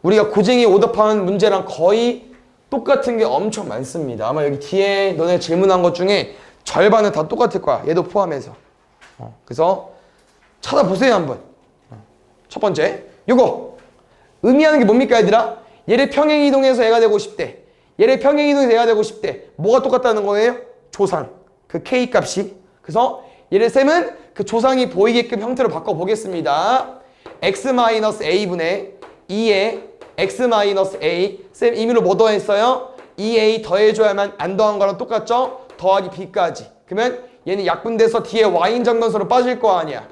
우리가 고쟁이 오답하는 문제랑 거의 똑같은 게 엄청 많습니다. 아마 여기 뒤에 너네 질문한 것 중에 절반은 다 똑같을 거야. 얘도 포함해서. 그래서 찾아보세요, 한번. 첫 번째, 요거 의미하는 게 뭡니까, 얘들아? 얘를 평행이동해서 얘가 되고 싶대. 얘를 평행이동해서 얘가 되고 싶대. 뭐가 똑같다는 거예요? 조상. 그 k 값이. 그래서 얘를 쌤은 그 조상이 보이게끔 형태로 바꿔보겠습니다. x-a분의 2의 x-a. 쌤 임의로 뭐 더했어요? 2a 더해줘야만 안 더한 거랑 똑같죠? 더하기 b까지. 그러면 얘는 약분돼서 뒤에 y인정근수로 빠질 거 아니야.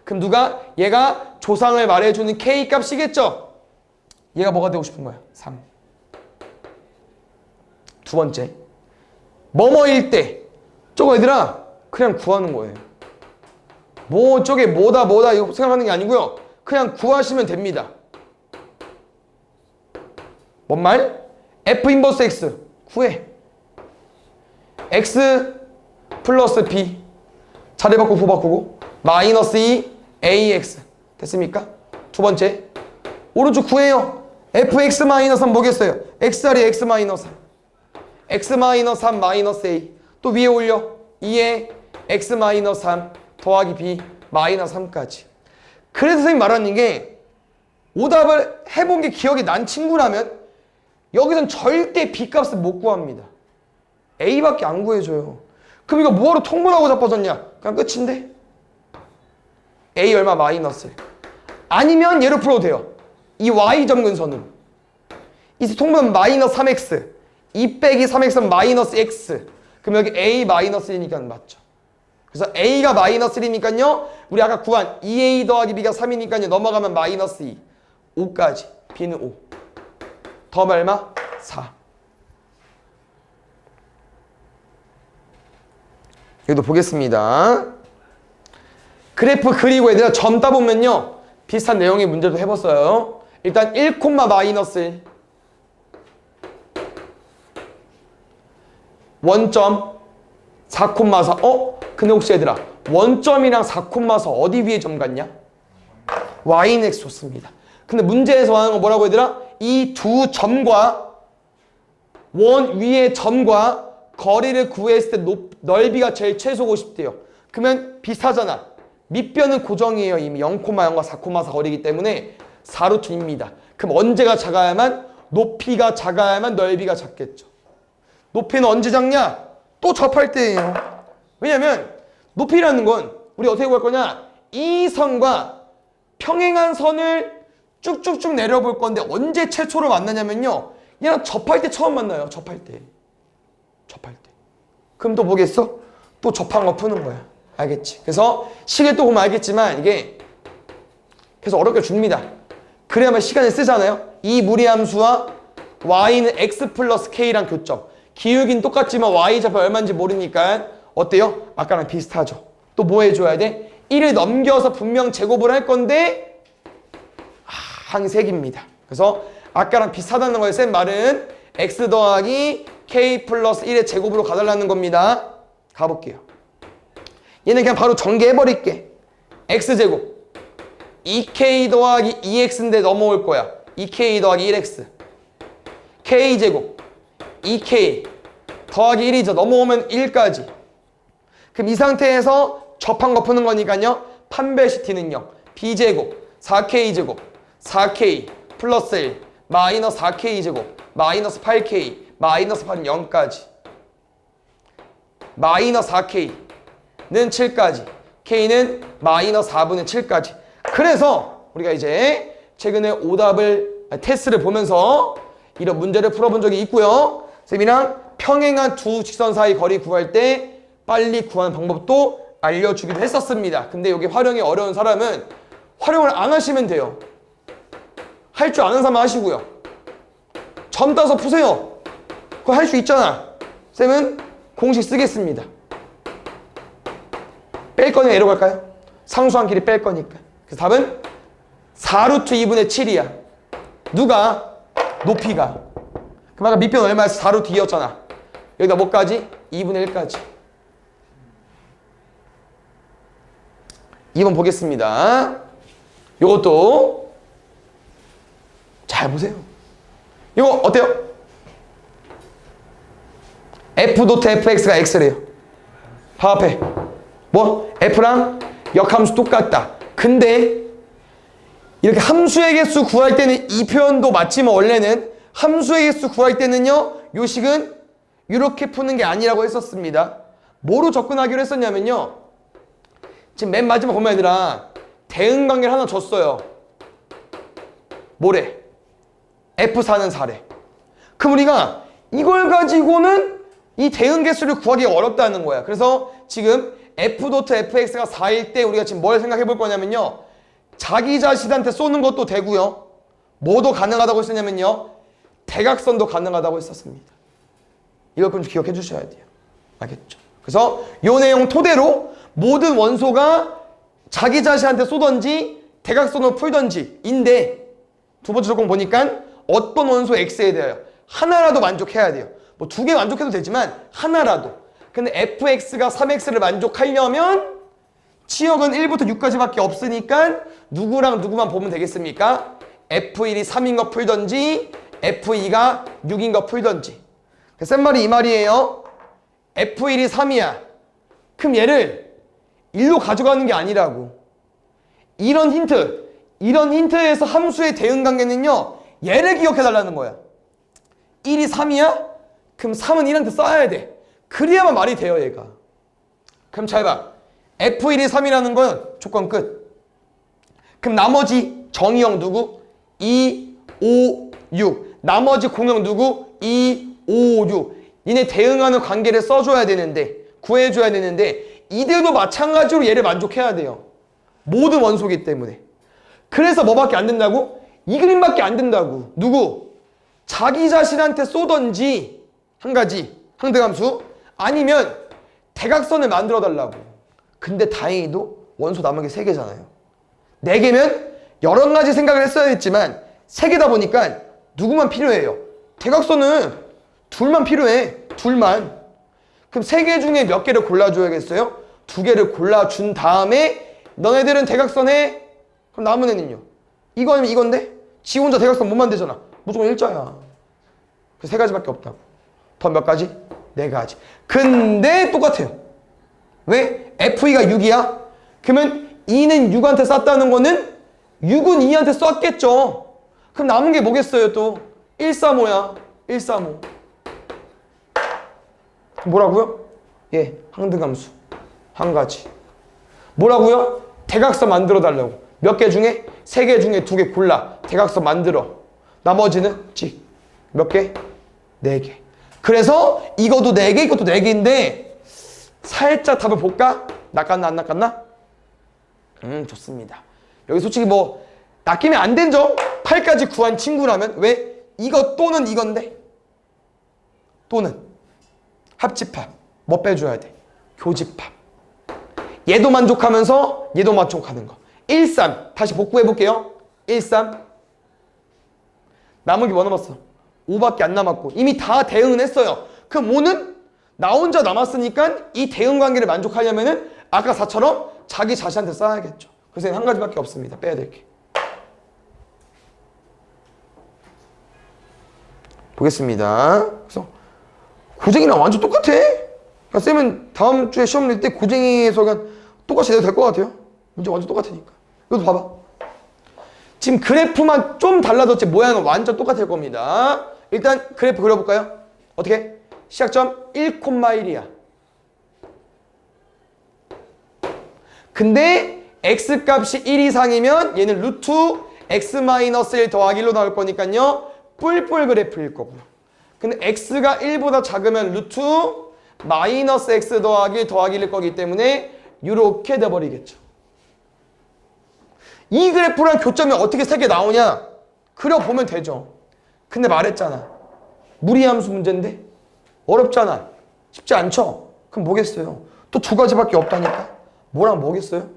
그럼 누가? 얘가 조상을 말해주는 k 값이겠죠? 얘가 뭐가 되고 싶은 거야? 3. 두 번째, 뭐뭐일 때 저거 얘들아 그냥 구하는 거예요. 뭐 저게 뭐다 이거 생각하는 게 아니고요. 그냥 구하시면 됩니다. 뭔 말? f 인버스 x 구해. x 플러스 b 자리 바꾸고 보 바꾸고 마이너스 2 ax 됐습니까? 두 번째, 오른쪽 구해요. fx 마이너스 3 뭐겠어요? x자리 x 마이너스 3 x 마이너스 3 마이너스 a 또 위에 올려 2에 x 마이너스 3 더하기 b 마이너스 3까지. 그래서 선생님이 말하는 게 오답을 해본 게 기억이 난 친구라면 여기선 절대 b 값을 못 구합니다. a밖에 안 구해줘요. 그럼 이거 뭐하러 통분하고 자빠졌냐? 그냥 끝인데? a 얼마? 마이너스 1. 아니면 얘로 풀어도 돼요. 이 y점근선으로. 이 통분은 마이너스 3x 2 빼기 3x는 마이너스 x. 그럼 여기 a 마이너스 1이니까 맞죠. 그래서 a가 마이너스 1이니까요. 우리 아까 구한 2a 더하기 b가 3이니까요. 넘어가면 마이너스 2. 5까지. b는 5. 더 얼마? 4. 여기도 보겠습니다. 그래프 그리고 얘들아 점 따보면요. 비슷한 내용의 문제도 해봤어요. 일단 1, 마이너스 1. 원점 4, 4. 근데 혹시 얘들아 원점이랑 4, 4 어디 위에 점 같냐? y는 x 좋습니다. 근데 문제에서 하는 건 뭐라고 얘들아? 이 두 점과 원 위의 점과 거리를 구했을 때 넓이가 제일 최소고 싶대요. 그러면 비슷하잖아. 밑변은 고정이에요. 이미 0,0과 4, 4 거리이기 때문에 4루트입니다. 그럼 언제가 작아야만? 높이가 작아야만 넓이가 작겠죠. 높이는 언제 작냐? 또 접할 때예요. 왜냐면 높이라는 건 우리 어떻게 구할 거냐? 이 선과 평행한 선을 쭉쭉쭉 내려볼 건데 언제 최초로 만나냐면요. 얘랑 접할 때 처음 만나요. 접할 때. 그럼 또 뭐겠어? 또 접한 거 푸는 거야. 알겠지? 그래서 식을 또 보면 알겠지만 이게 계속 어렵게 줍니다. 그래야만 시간을 쓰잖아요. 이 무리함수와 y는 x 플러스 k랑 교점. 기울기는 똑같지만 y좌표 얼마인지 모르니까 어때요? 아까랑 비슷하죠. 또 뭐 해줘야 돼? 1을 넘겨서 분명 제곱을 할 건데 항색입니다. 그래서 아까랑 비슷하다는 거예요. 쌤 말은 x 더하기 k 플러스 1의 제곱으로 가달라는 겁니다. 가볼게요. 얘는 그냥 바로 전개해버릴게. x제곱 2k 더하기 2x인데 넘어올 거야. 2k 더하기 1x k제곱 2k 더하기 1이죠. 넘어오면 1까지. 그럼 이 상태에서 접한 거 푸는 거니까요. 판별시티는 0. b제곱 4k제곱 4k 플러스 1 마이너스 4k제곱 마이너스 8k 마이너스 8은 0까지. 마이너스 4k는 7까지. k는 마이너스 4분의 7까지. 그래서 우리가 이제 최근에 오답을 테스트를 보면서 이런 문제를 풀어본 적이 있고요. 쌤이랑 평행한 두 직선 사이 거리 구할 때 빨리 구하는 방법도 알려주기도 했었습니다. 근데 여기 활용이 어려운 사람은 활용을 안 하시면 돼요. 할 줄 아는 사람 하시고요. 점 따서 푸세요. 그거 할 수 있잖아. 쌤은 공식 쓰겠습니다. 뺄 거니까 이러고 갈까요? 상수한 길이 뺄 거니까. 그래서 답은 4루트 2분의 7이야. 누가? 높이가. 그럼 아까 밑변 얼마였어? 4루트 2였잖아. 여기다 뭐까지? 2분의 1까지. 2번 보겠습니다. 요것도 잘 보세요. 이거 어때요? f 도트 fx가 x래요. 바로 앞에 뭐? f랑 역함수 똑같다. 근데 이렇게 함수의 개수 구할 때는 이 표현도 맞지만 원래는 함수의 개수 구할 때는요 요 식은 이렇게 푸는 게 아니라고 했었습니다. 뭐로 접근하기로 했었냐면요, 지금 맨 마지막 보면 얘들아 대응관계를 하나 줬어요. 뭐래? F4는 4래. 그럼 우리가 이걸 가지고는 이 대응개수를 구하기 어렵다는 거야. 그래서 지금 F 도트 fx가 4일 때 우리가 지금 뭘 생각해 볼 거냐면요, 자기 자신한테 쏘는 것도 되고요, 뭐도 가능하다고 했었냐면요, 대각선도 가능하다고 했었습니다. 이걸 좀 기억해 주셔야 돼요. 알겠죠? 그래서 이 내용 토대로 모든 원소가 자기 자신한테 쏘던지 대각선으로 풀던지 인데, 두 번째 조건 보니까 어떤 원소 x에 대하여 하나라도 만족해야 돼요. 뭐 두 개 만족해도 되지만 하나라도. 근데 fx가 3x를 만족하려면 치역은 1부터 6까지밖에 없으니까 누구랑 누구만 보면 되겠습니까? f1이 3인 거 풀던지 f2가 6인 거 풀던지. 센 말이 이 말이에요. f1이 3이야. 그럼 얘를 1로 가져가는 게 아니라고. 이런 힌트에서 함수의 대응관계는요, 얘를 기억해달라는 거야. 1이 3이야? 그럼 3은 1한테 써야 돼. 그래야만 말이 돼요, 얘가. 그럼 잘 봐. f1이 3이라는 건 조건 끝. 그럼 나머지 정의형 누구? 2, 5, 6. 나머지 공형 누구? 2, 5, 6. 얘네 대응하는 관계를 써줘야 되는데, 구해줘야 되는데, 이들도 마찬가지로 얘를 만족해야 돼요. 모든 원소이기 때문에. 그래서 뭐밖에 안 된다고? 이 그림밖에 안 된다고. 누구? 자기 자신한테 쏘던지 한 가지 항등함수, 아니면 대각선을 만들어 달라고. 근데 다행히도 원소 남은 게 3개잖아요. 4개면 여러 가지 생각을 했어야 했지만 3개다 보니까 누구만 필요해요? 대각선은 둘만 필요해. 둘만. 그럼 3개 중에 몇 개를 골라줘야겠어요? 2개를 골라준 다음에 너네들은 대각선 해. 그럼 남은 애는요? 이거 아니면 이건데? 지 혼자 대각선 못 만들잖아. 무조건 일자야. 그 3가지밖에 없다고. 더 몇 가지? 4가지. 근데 똑같아요. 왜? F2가 6이야? 그러면 2는 6한테 쐈다는 거는 6은 2한테 쐈겠죠. 그럼 남은 게 뭐겠어요 또? 135야. 135. 뭐라고요? 예, 항등함수. 한 가지. 뭐라고요? 대각선 만들어 달라고. 몇 개 중에? 3개 중에 2개 골라. 대각선 만들어. 나머지는 찍. 몇 개? 4개. 그래서 이것도 4개, 이것도 4개인데 살짝 답을 볼까? 낚았나 안 낚았나? 좋습니다. 여기 솔직히 뭐 낚이면 안 된죠? 8까지 구한 친구라면 왜? 이거 또는 이건데 또는 합집합 뭐 빼줘야 돼? 교집합. 얘도 만족하면서 얘도 만족하는 거. 1, 3 다시 복구해 볼게요. 1, 3 남은 게 뭐 남았어? 5밖에 안 남았고 이미 다 대응은 했어요. 그럼 5는 나 혼자 남았으니까 이 대응 관계를 만족하려면은 아까 4처럼 자기 자신한테 쌓아야겠죠. 그래서 한 가지밖에 없습니다. 빼야 될 게. 보겠습니다. 그래서 고쟁이랑 완전 똑같아. 그러니까 쌤은 다음 주에 시험 낼 때 고쟁이에서 그냥 똑같이 내도 될 것 같아요. 문제 완전 똑같으니까. 이것도 봐봐. 지금 그래프만 좀 달라졌지 모양은 완전 똑같을 겁니다. 일단 그래프 그려볼까요? 어떻게? 시작점 1,1이야. 근데 x값이 1 이상이면 얘는 루트 x-1 더하기 1로 나올 거니까요. 뿔뿔 그래프일 거고요. 근데 x가 1보다 작으면 루트 마이너스 x 더하기 더하기 1일 거기 때문에 이렇게 돼버리겠죠. 이 그래프랑 교점이 어떻게 세 개 나오냐? 그려보면 되죠. 근데 말했잖아. 무리함수 문제인데? 어렵잖아. 쉽지 않죠? 그럼 뭐겠어요? 또 두 가지밖에 없다니까? 뭐랑 뭐겠어요?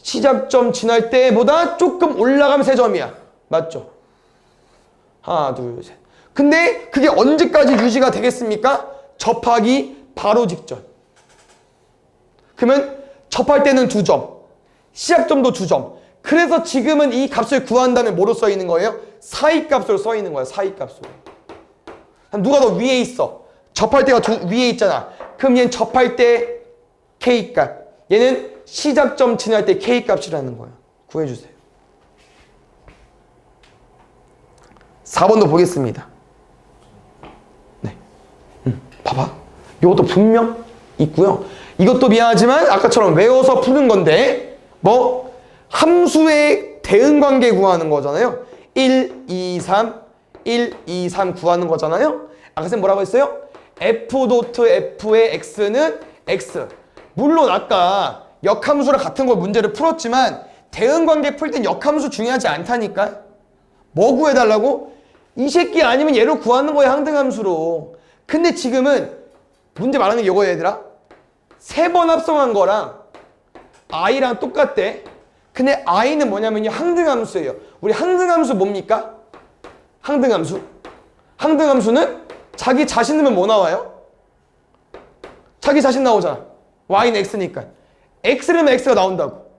시작점 지날 때보다 조금 올라가면 세 점이야. 맞죠? 하나, 둘, 셋. 근데 그게 언제까지 유지가 되겠습니까? 접하기 바로 직전. 그러면 접할 때는 2점. 시작점도 2점. 그래서 지금은 이 값을 구한다면 뭐로 써 있는 거예요? 사이값으로 써 있는 거예요. 사이값으로. 누가 더 위에 있어? 접할 때가 위에 있잖아. 그럼 얘는 접할 때 K값. 얘는 시작점 지날 때 K값이라는 거예요. 구해주세요. 4번도 보겠습니다. 네. 봐봐. 이것도 분명 있고요. 이것도 미안하지만 아까처럼 외워서 푸는 건데 뭐 함수의 대응관계 구하는 거잖아요. 1, 2, 3, 1, 2, 3 구하는 거잖아요. 아까 선생님 뭐라고 했어요? f.f의 x는 x. 물론 아까 역함수랑 같은 걸 문제를 풀었지만 대응관계 풀 땐 역함수 중요하지 않다니까. 뭐 구해달라고? 이 새끼 아니면 얘로 구하는 거야, 항등함수로. 근데 지금은 문제 말하는 게 이거야, 얘들아. 3번 합성한 거랑 i랑 똑같대. 근데 i는 뭐냐면요, 항등함수예요. 우리 항등함수 뭡니까? 항등함수. 항등함수는 자기 자신 넣으면 뭐 나와요? 자기 자신 나오잖아. y는 x니까. x를 넣으면 x가 나온다고.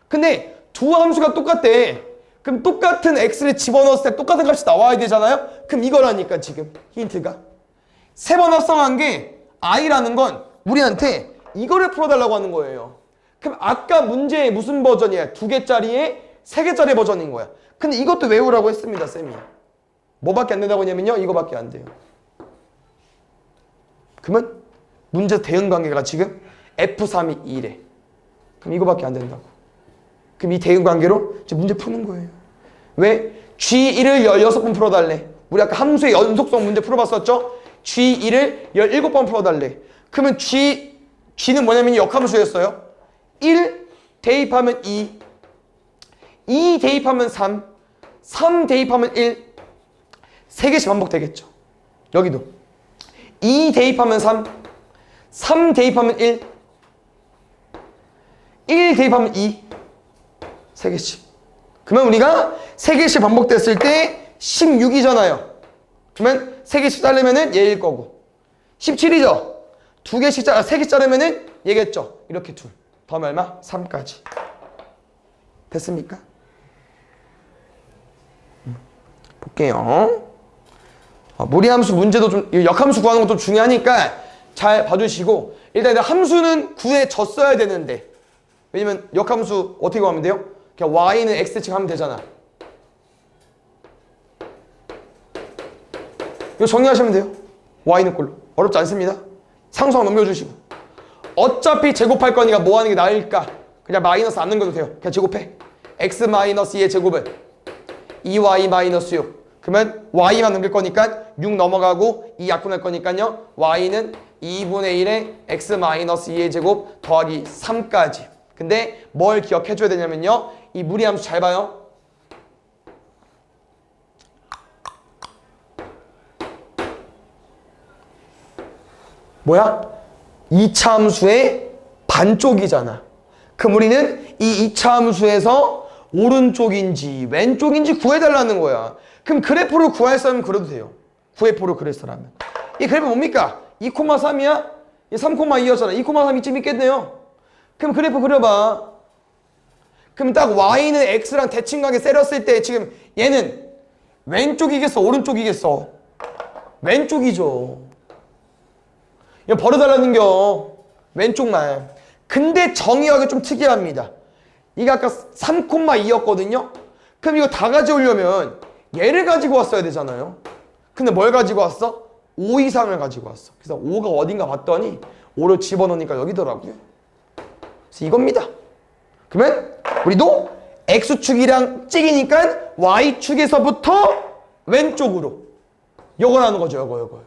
근데 두 함수가 똑같대. 그럼 똑같은 x를 집어넣었을 때 똑같은 값이 나와야 되잖아요? 그럼 이거라니까 지금 힌트가. 3번 합성한 게 i라는 건 우리한테 이거를 풀어달라고 하는 거예요. 그럼 아까 문제의 무슨 버전이야? 2개짜리에 3개짜리 버전인 거야. 근데 이것도 외우라고 했습니다, 쌤이. 뭐밖에 안 된다고 하냐면요, 이거밖에 안 돼요. 그러면 문제 대응관계가 지금 F3이 2래. 그럼 이거밖에 안 된다고. 그럼 이 대응관계로 이제 문제 푸는 거예요. 왜? G1을 16번 풀어달래. 우리 아까 함수의 연속성 문제 풀어봤었죠? G1을 17번 풀어달래. 그러면 G는 뭐냐면 역함수였어요. 1 대입하면 2, 2 대입하면 3, 3 대입하면 1, 3개씩 반복되겠죠. 여기도 2 대입하면 3, 3 대입하면 1, 1 대입하면 2, 3개씩. 그러면 우리가 3개씩 반복됐을 때 16이잖아요. 그러면 3개씩 자르면은 얘일 거고. 17이죠? 3개씩 자르면은 얘겠죠? 이렇게 둘. 다음에 얼마? 3까지. 됐습니까? 볼게요. 무리함수 문제도 좀, 역함수 구하는 것도 중요하니까 잘 봐주시고, 일단 함수는 구해졌어야 되는데, 왜냐면 역함수 어떻게 구하면 돼요? 그냥 y는 x축 하면 되잖아. 이거 정리하시면 돼요. y는 꼴로. 어렵지 않습니다. 상수항 넘겨주시고. 어차피 제곱할 거니까 뭐 하는 게 나을까? 그냥 마이너스 안 넘겨도 돼요. 그냥 제곱해. x-2의 제곱은 2y-6. 그러면 y만 넘길 거니까 6 넘어가고 2 약분할 거니까요. y는 2분의 1에 x-2의 제곱 더하기 3까지. 근데 뭘 기억해줘야 되냐면요. 이 무리함수 잘 봐요. 뭐야? 2차 함수의 반쪽이잖아. 그럼 우리는 이 2차 함수에서 오른쪽인지 왼쪽인지 구해달라는 거야. 그럼 그래프를 구할 사람은 그래도 돼요. 그래프를 그릴 사람은. 이 그래프 뭡니까? 2,3이야? 3,2였잖아. 2,3 이쯤 있겠네요. 그럼 그래프 그려봐. 그럼 딱 y는 x랑 대칭각에 세렸을 때 지금 얘는 왼쪽이겠어? 오른쪽이겠어? 왼쪽이죠. 이거 버려달라는 겨. 왼쪽만. 근데 정의역이 좀 특이합니다. 이게 아까 3,2였거든요. 그럼 이거 다 가져오려면 얘를 가지고 왔어야 되잖아요. 근데 뭘 가지고 왔어? 5 이상을 가지고 왔어. 그래서 5가 어딘가 봤더니 5를 집어넣으니까 여기더라고요. 그래서 이겁니다. 그러면 우리도 x축이랑 찍이니까 y축에서부터 왼쪽으로 요거 나는 거죠. 요거.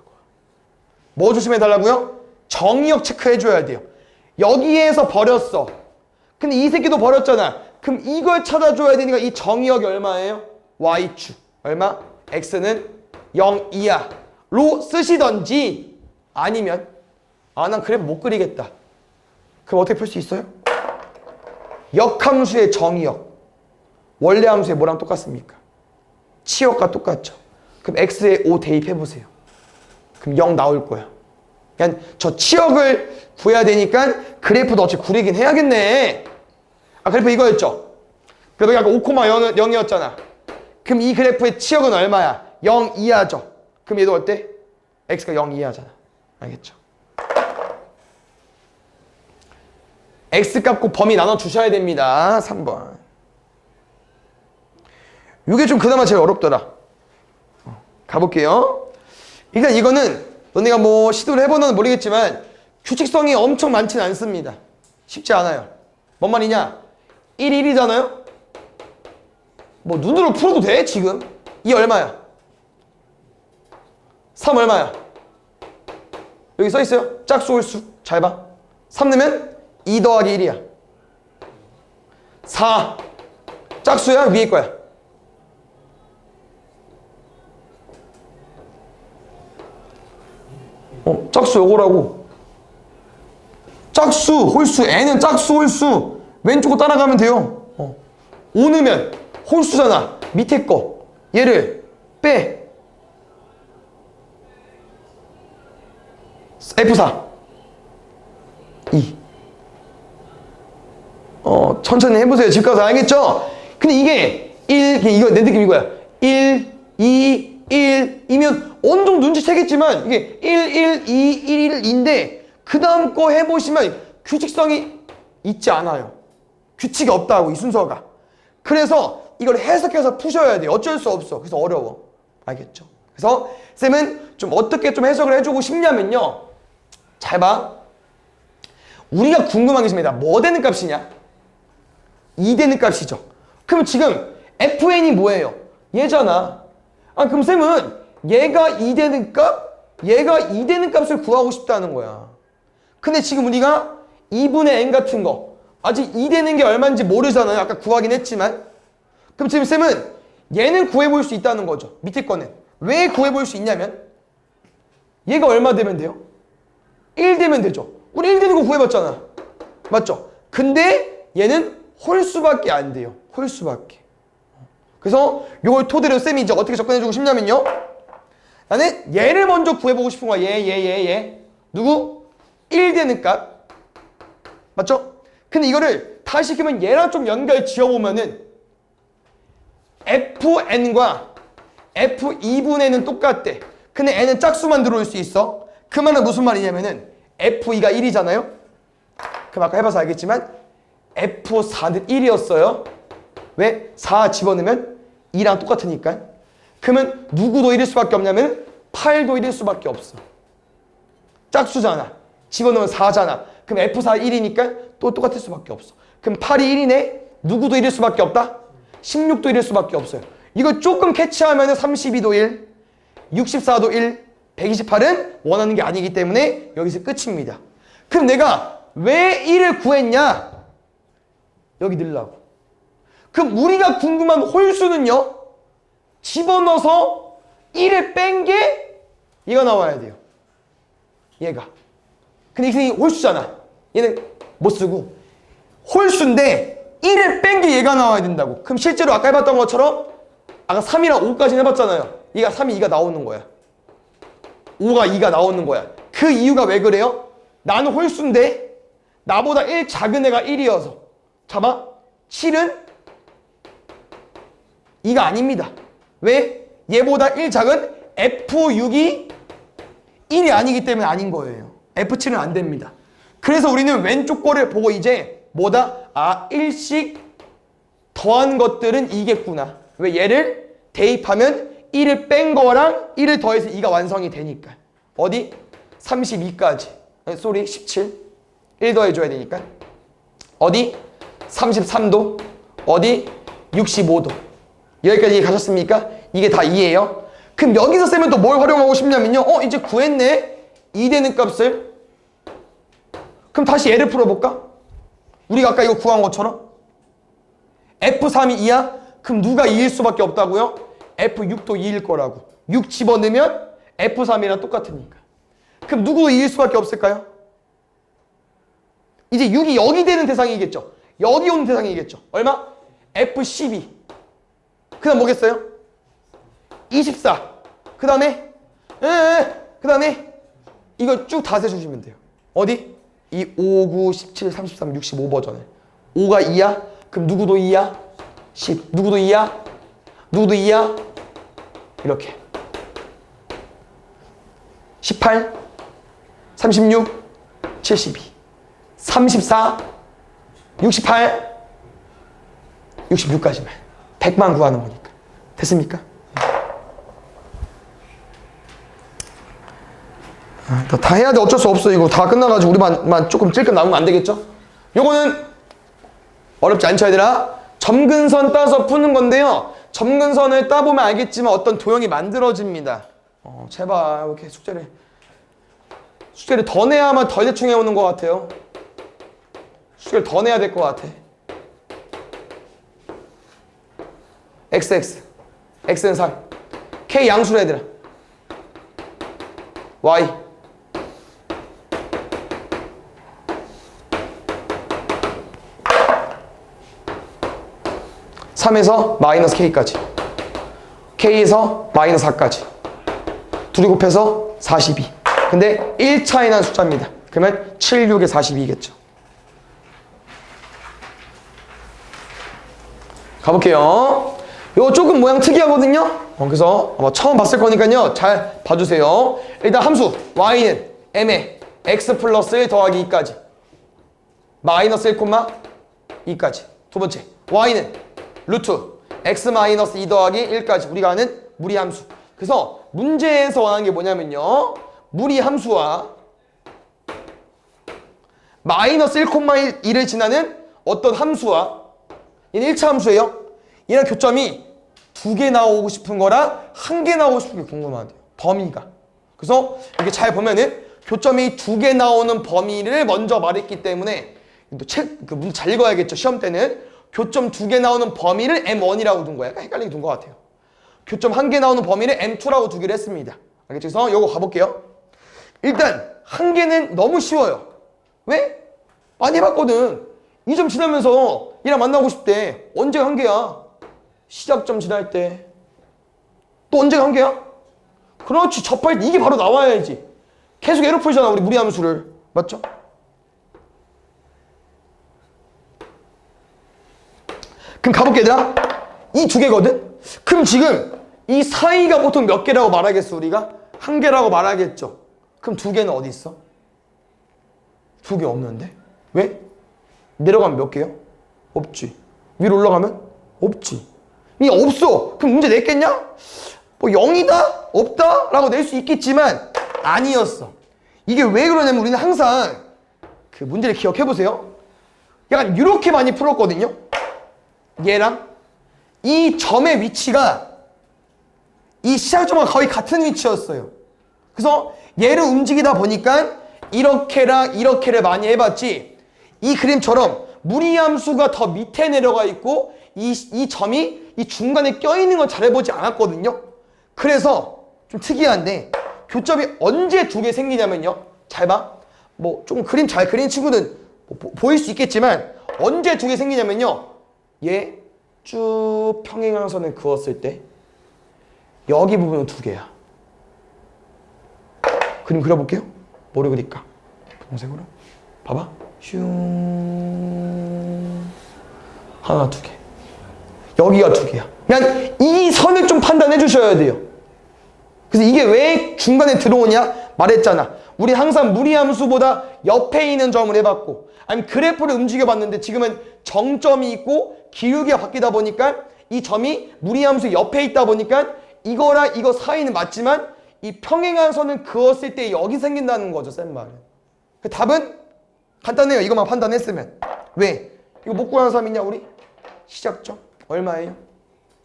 뭐 조심해달라고요? 정의역 체크해줘야 돼요. 여기에서 버렸어. 근데 이 새끼도 버렸잖아. 그럼 이걸 찾아줘야 되니까 이 정의역이 얼마예요? y축. 얼마? x는 0 이하로 쓰시던지 아니면 난 그래프 못 그리겠다. 그럼 어떻게 풀 수 있어요? 역함수의 정의역. 원래 함수의 뭐랑 똑같습니까? 치역과 똑같죠. 그럼 x에 5 대입해보세요. 그럼 0 나올 거야. 그냥 저 치역을 구해야 되니까 그래프도 어차피 구리긴 해야겠네. 그래프 이거였죠. 그래도 아까 5,0이었잖아. 그럼 이 그래프의 치역은 얼마야? 0 이하죠. 그럼 얘도 어때? x가 0 이하잖아. 알겠죠? x값 꼭 범위 나눠주셔야 됩니다. 3번. 이게 좀 그나마 제일 어렵더라. 가볼게요. 일단 이거는 너네가 뭐 시도를 해보는 모르겠지만 규칙성이 엄청 많지는 않습니다. 쉽지 않아요. 뭔 말이냐? 1, 1이잖아요? 뭐 눈으로 풀어도 돼 지금. 2 얼마야? 3 얼마야? 여기 써있어요. 짝수 홀수. 잘 봐. 3 넣으면 2 더하기 1이야. 4 짝수야? 위에 거야. 짝수 요거라고. 짝수 홀수. n은 짝수 홀수. 왼쪽으로 따라가면 돼요. 5 넣으면 홀수잖아. 밑에 거 얘를 빼. F4 2. 천천히 해보세요. 집 가서 알겠죠? 근데 이게 1, 이거 내 느낌 이거야. 1, 2, 1이면 어느 정도 눈치채겠지만 이게 1, 1, 2, 1, 1인데 그 다음 거 해보시면 규칙성이 있지 않아요. 규칙이 없다고 이 순서가. 그래서 이걸 해석해서 푸셔야 돼요. 어쩔 수 없어. 그래서 어려워. 알겠죠? 그래서 쌤은 좀 어떻게 좀 해석을 해주고 싶냐면요. 잘 봐. 우리가 궁금한 게 있습니다. 뭐 되는 값이냐? 2 되는 값이죠. 그럼 지금 fn이 뭐예요? 얘잖아. 그럼 쌤은 얘가 2 되는 값, 얘가 2 되는 값을 구하고 싶다는 거야. 근데 지금 우리가 2분의 n 같은 거 아직 2 되는 게 얼마인지 모르잖아요. 아까 구하긴 했지만. 그럼 지금 쌤은 얘는 구해볼 수 있다는 거죠. 밑에 거는. 왜 구해볼 수 있냐면 얘가 얼마 되면 돼요? 1 되면 되죠. 우리 1 되는 거 구해봤잖아. 맞죠? 근데 얘는 홀수밖에 안 돼요. 홀수밖에. 그래서 이걸 토대로 쌤이 이제 어떻게 접근해주고 싶냐면요. 나는 얘를 먼저 구해보고 싶은 거야. 얘. 누구? 1 되는 값. 맞죠? 근데 이거를 다시 시키면 얘랑 좀 연결 지어보면은 fn과 f2분의는 똑같대. 근데 n은 짝수만 들어올 수 있어. 그 말은 무슨 말이냐면은 f2가 1이잖아요. 그럼 아까 해봐서 알겠지만 f4는 1이었어요. 왜? 4 집어넣으면 2랑 똑같으니까. 그러면 누구도 1일 수밖에 없냐면 8도 1일 수밖에 없어. 짝수잖아. 집어넣으면 4잖아. 그럼 f4 1이니까 또 똑같을 수밖에 없어. 그럼 8이 1이네? 누구도 1일 수밖에 없다? 16도 1일 수밖에 없어요. 이거 조금 캐치하면 32도 1, 64도 1, 128은 원하는 게 아니기 때문에 여기서 끝입니다. 그럼 내가 왜 1을 구했냐? 여기 넣으려고. 그럼 우리가 궁금한 홀수는요? 집어넣어서 1을 뺀 게 얘가 나와야 돼요. 얘가. 근데 이 선생님이 홀수잖아. 얘는 못 쓰고 홀수인데 1을 뺀 게 얘가 나와야 된다고. 그럼 실제로 아까 해봤던 것처럼 아까 3이랑 5까지 해봤잖아요. 얘가 3이 2가 나오는 거야. 5가 2가 나오는 거야. 그 이유가 왜 그래요? 나는 홀수인데 나보다 1 작은 애가 1이어서 잡아? 7은 2가 아닙니다. 왜? 얘보다 1 작은 F6이 1이 아니기 때문에 아닌 거예요. F7은 안 됩니다. 그래서 우리는 왼쪽 거를 보고 이제 뭐다? 아, 1씩 더한 것들은 이겠구나. 왜? 얘를 대입하면 1을 뺀 거랑 1을 더해서 2가 완성이 되니까. 어디? 32까지. 쏘리 17. 1 더해줘야 되니까. 어디? 33도. 어디? 65도. 여기까지 가셨습니까? 이게 다 2예요. 그럼 여기서 쌤은 또 뭘 활용하고 싶냐면요. 이제 구했네. 2 되는 값을. 그럼 다시 얘를 풀어볼까? 우리가 아까 이거 구한 것처럼. F3이 2야? 그럼 누가 2일 수밖에 없다고요? F6도 2일 거라고. 6 집어넣으면 F3이랑 똑같으니까. 그럼 누구도 2일 수밖에 없을까요? 이제 6이 여기 되는 대상이겠죠. 여기 오는 대상이겠죠. 얼마? F12. 그 다음 뭐겠어요? 24. 그 다음에 이거 쭉 다 세주시면 돼요. 어디? 이 5, 9, 17, 33, 65 버전을. 5가 2야? 그럼 누구도 2야? 10. 누구도 2야? 누구도 2야? 이렇게. 18, 36, 72, 34, 68, 66까지만. 100만 구하는 거니까. 됐습니까? 다 해야 돼. 어쩔 수 없어. 이거 다 끝나가지고 우리만 조금 찔끔 남으면 안 되겠죠? 요거는 어렵지 않죠, 얘들아? 점근선 따서 푸는 건데요. 점근선을 따보면 알겠지만 어떤 도형이 만들어집니다. 제발 이렇게 숙제를 더 내야만 덜 대충 해오는 것 같아요. 숙제를 더 내야 될 것 같아. x는 3, k 양수로 얘들아. y 3에서 마이너스 k까지, k에서 마이너스 4까지 둘이 곱해서 42. 근데 1 차이 난 숫자입니다. 그러면 7, 6에 42겠죠. 가볼게요. 이거 조금 모양 특이하거든요. 그래서 아마 처음 봤을 거니까요. 잘 봐주세요. 일단 함수 y는 m에 x 플러스 1 더하기 2까지 마이너스 1, 2까지. 두 번째 y는 루트 x 마이너스 2 더하기 1까지 우리가 아는 무리함수. 그래서 문제에서 원하는 게 뭐냐면요. 무리함수와 마이너스 1, 1을 지나는 어떤 함수와 얘는 1차 함수예요. 얘랑 교점이 2개 나오고 싶은 거랑 1개 나오고 싶은 게 궁금하대요. 범위가. 그래서 이렇게 잘 보면은 교점이 2개 나오는 범위를 먼저 말했기 때문에 또 그 문제 잘 읽어야겠죠. 시험 때는 교점 2개 나오는 범위를 M1이라고 둔 거야. 약간 헷갈리게 둔 것 같아요. 교점 1개 나오는 범위를 M2라고 두기로 했습니다. 알겠죠? 그래서 이거 가볼게요. 일단 1개는 너무 쉬워요. 왜? 많이 해봤거든. 2점 지나면서 얘랑 만나고 싶대. 언제가 1개야? 시작점 지날 때. 또 언제가 1개야? 그렇지. 접할 때 이게 바로 나와야지. 계속 애로 풀잖아. 우리 무리함수를. 맞죠? 그럼 가볼게 얘들아. 이 2개거든? 그럼 지금 이 사이가 보통 몇 개라고 말하겠어 우리가? 1개라고 말하겠죠. 그럼 2개는 어디 있어? 2개 없는데? 왜? 내려가면 몇 개요? 없지. 위로 올라가면? 없지. 이 없어. 그럼 문제 냈겠냐? 뭐 0이다? 없다? 라고 낼 수 있겠지만 아니었어. 이게 왜 그러냐면 우리는 항상 그 문제를 기억해보세요. 약간 이렇게 많이 풀었거든요. 얘랑 이 점의 위치가 이 시작점과 거의 같은 위치였어요. 그래서 얘를 움직이다 보니까 이렇게랑 이렇게를 많이 해봤지, 이 그림처럼 무리함수가 더 밑에 내려가 있고 이 점이 이 중간에 껴있는 걸 잘 해보지 않았거든요. 그래서 좀 특이한데 교점이 언제 2개 생기냐면요. 잘 봐. 뭐 조금 그림 잘 그리는 친구는 보일 수 있겠지만 언제 두 개 생기냐면요. 얘 쭉 평행항선을 그었을 때 여기 부분은 두 개야. 그림 그려볼게요. 뭐를 그릴까? 분홍색으로. 봐봐. 슝. 하나, 두 개. 여기가 두 개야. 그냥 이 선을 좀 판단해 주셔야 돼요. 그래서 이게 왜 중간에 들어오냐? 말했잖아. 우리 항상 무리함수보다 옆에 있는 점을 해봤고, 아니면 그래프를 움직여봤는데 지금은 정점이 있고 기울기가 바뀌다 보니까 이 점이 무리함수 옆에 있다 보니까 이거랑 이거 사이는 맞지만 이 평행한 선을 그었을 때 여기 생긴다는 거죠, 센 말은. 그 답은 간단해요. 이것만 판단했으면. 왜? 이거 못 구하는 사람 있냐, 우리? 시작점 얼마예요?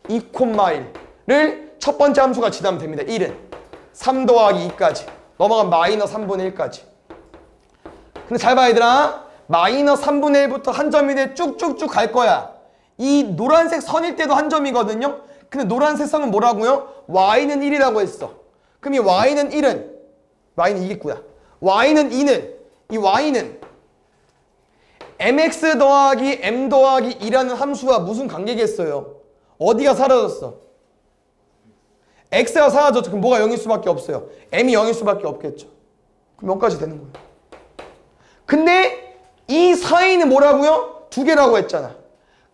2,1을 첫 번째 함수가 지나면 됩니다. 1은 3 더하기 2까지 넘어가면 마이너스 3분의 1까지. 근데 잘 봐, 얘들아. 마이너스 3분의 1부터 한 점이 돼 쭉쭉쭉 갈 거야. 이 노란색 선일 때도 한 점이거든요. 근데 노란색 선은 뭐라고요? y는 1이라고 했어. 그럼 이 y는 1은 y는 2겠구나. y는 2는 이 y는 mx 더하기 m 더하기 2라는 함수와 무슨 관계겠어요? 어디가 사라졌어? x가 사라졌죠. 그럼 뭐가 0일 수밖에 없어요. m이 0일 수밖에 없겠죠. 그럼 몇까지 되는 거예요? 근데 이 사이는 뭐라고요? 두 개라고 했잖아.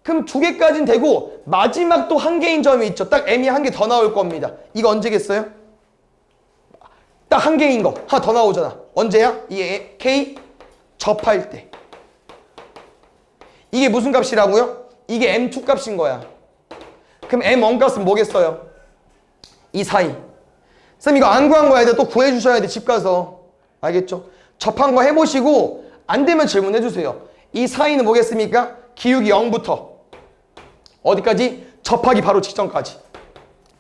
그럼 두 개까지는 되고 마지막 또 한 개인 점이 있죠. 딱 m이 한 개 더 나올 겁니다. 이거 언제겠어요? 딱 한 개인 거 하나 더 나오잖아. 언제야? 이 k 접할 때. 이게 무슨 값이라고요? 이게 m2 값인 거야. 그럼 m1 값은 뭐겠어요? 이 사이. 쌤 이거 안 구한 거 애들 또 구해주셔야 돼. 집 가서. 알겠죠? 접한 거 해보시고 안 되면 질문해 주세요. 이 사이는 뭐겠습니까? 기울기 0부터 어디까지? 접하기 바로 직전까지.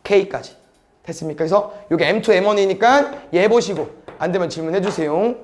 K까지. 됐습니까? 그래서 이게 M2, M1이니까 얘 해보시고 안 되면 질문해 주세요.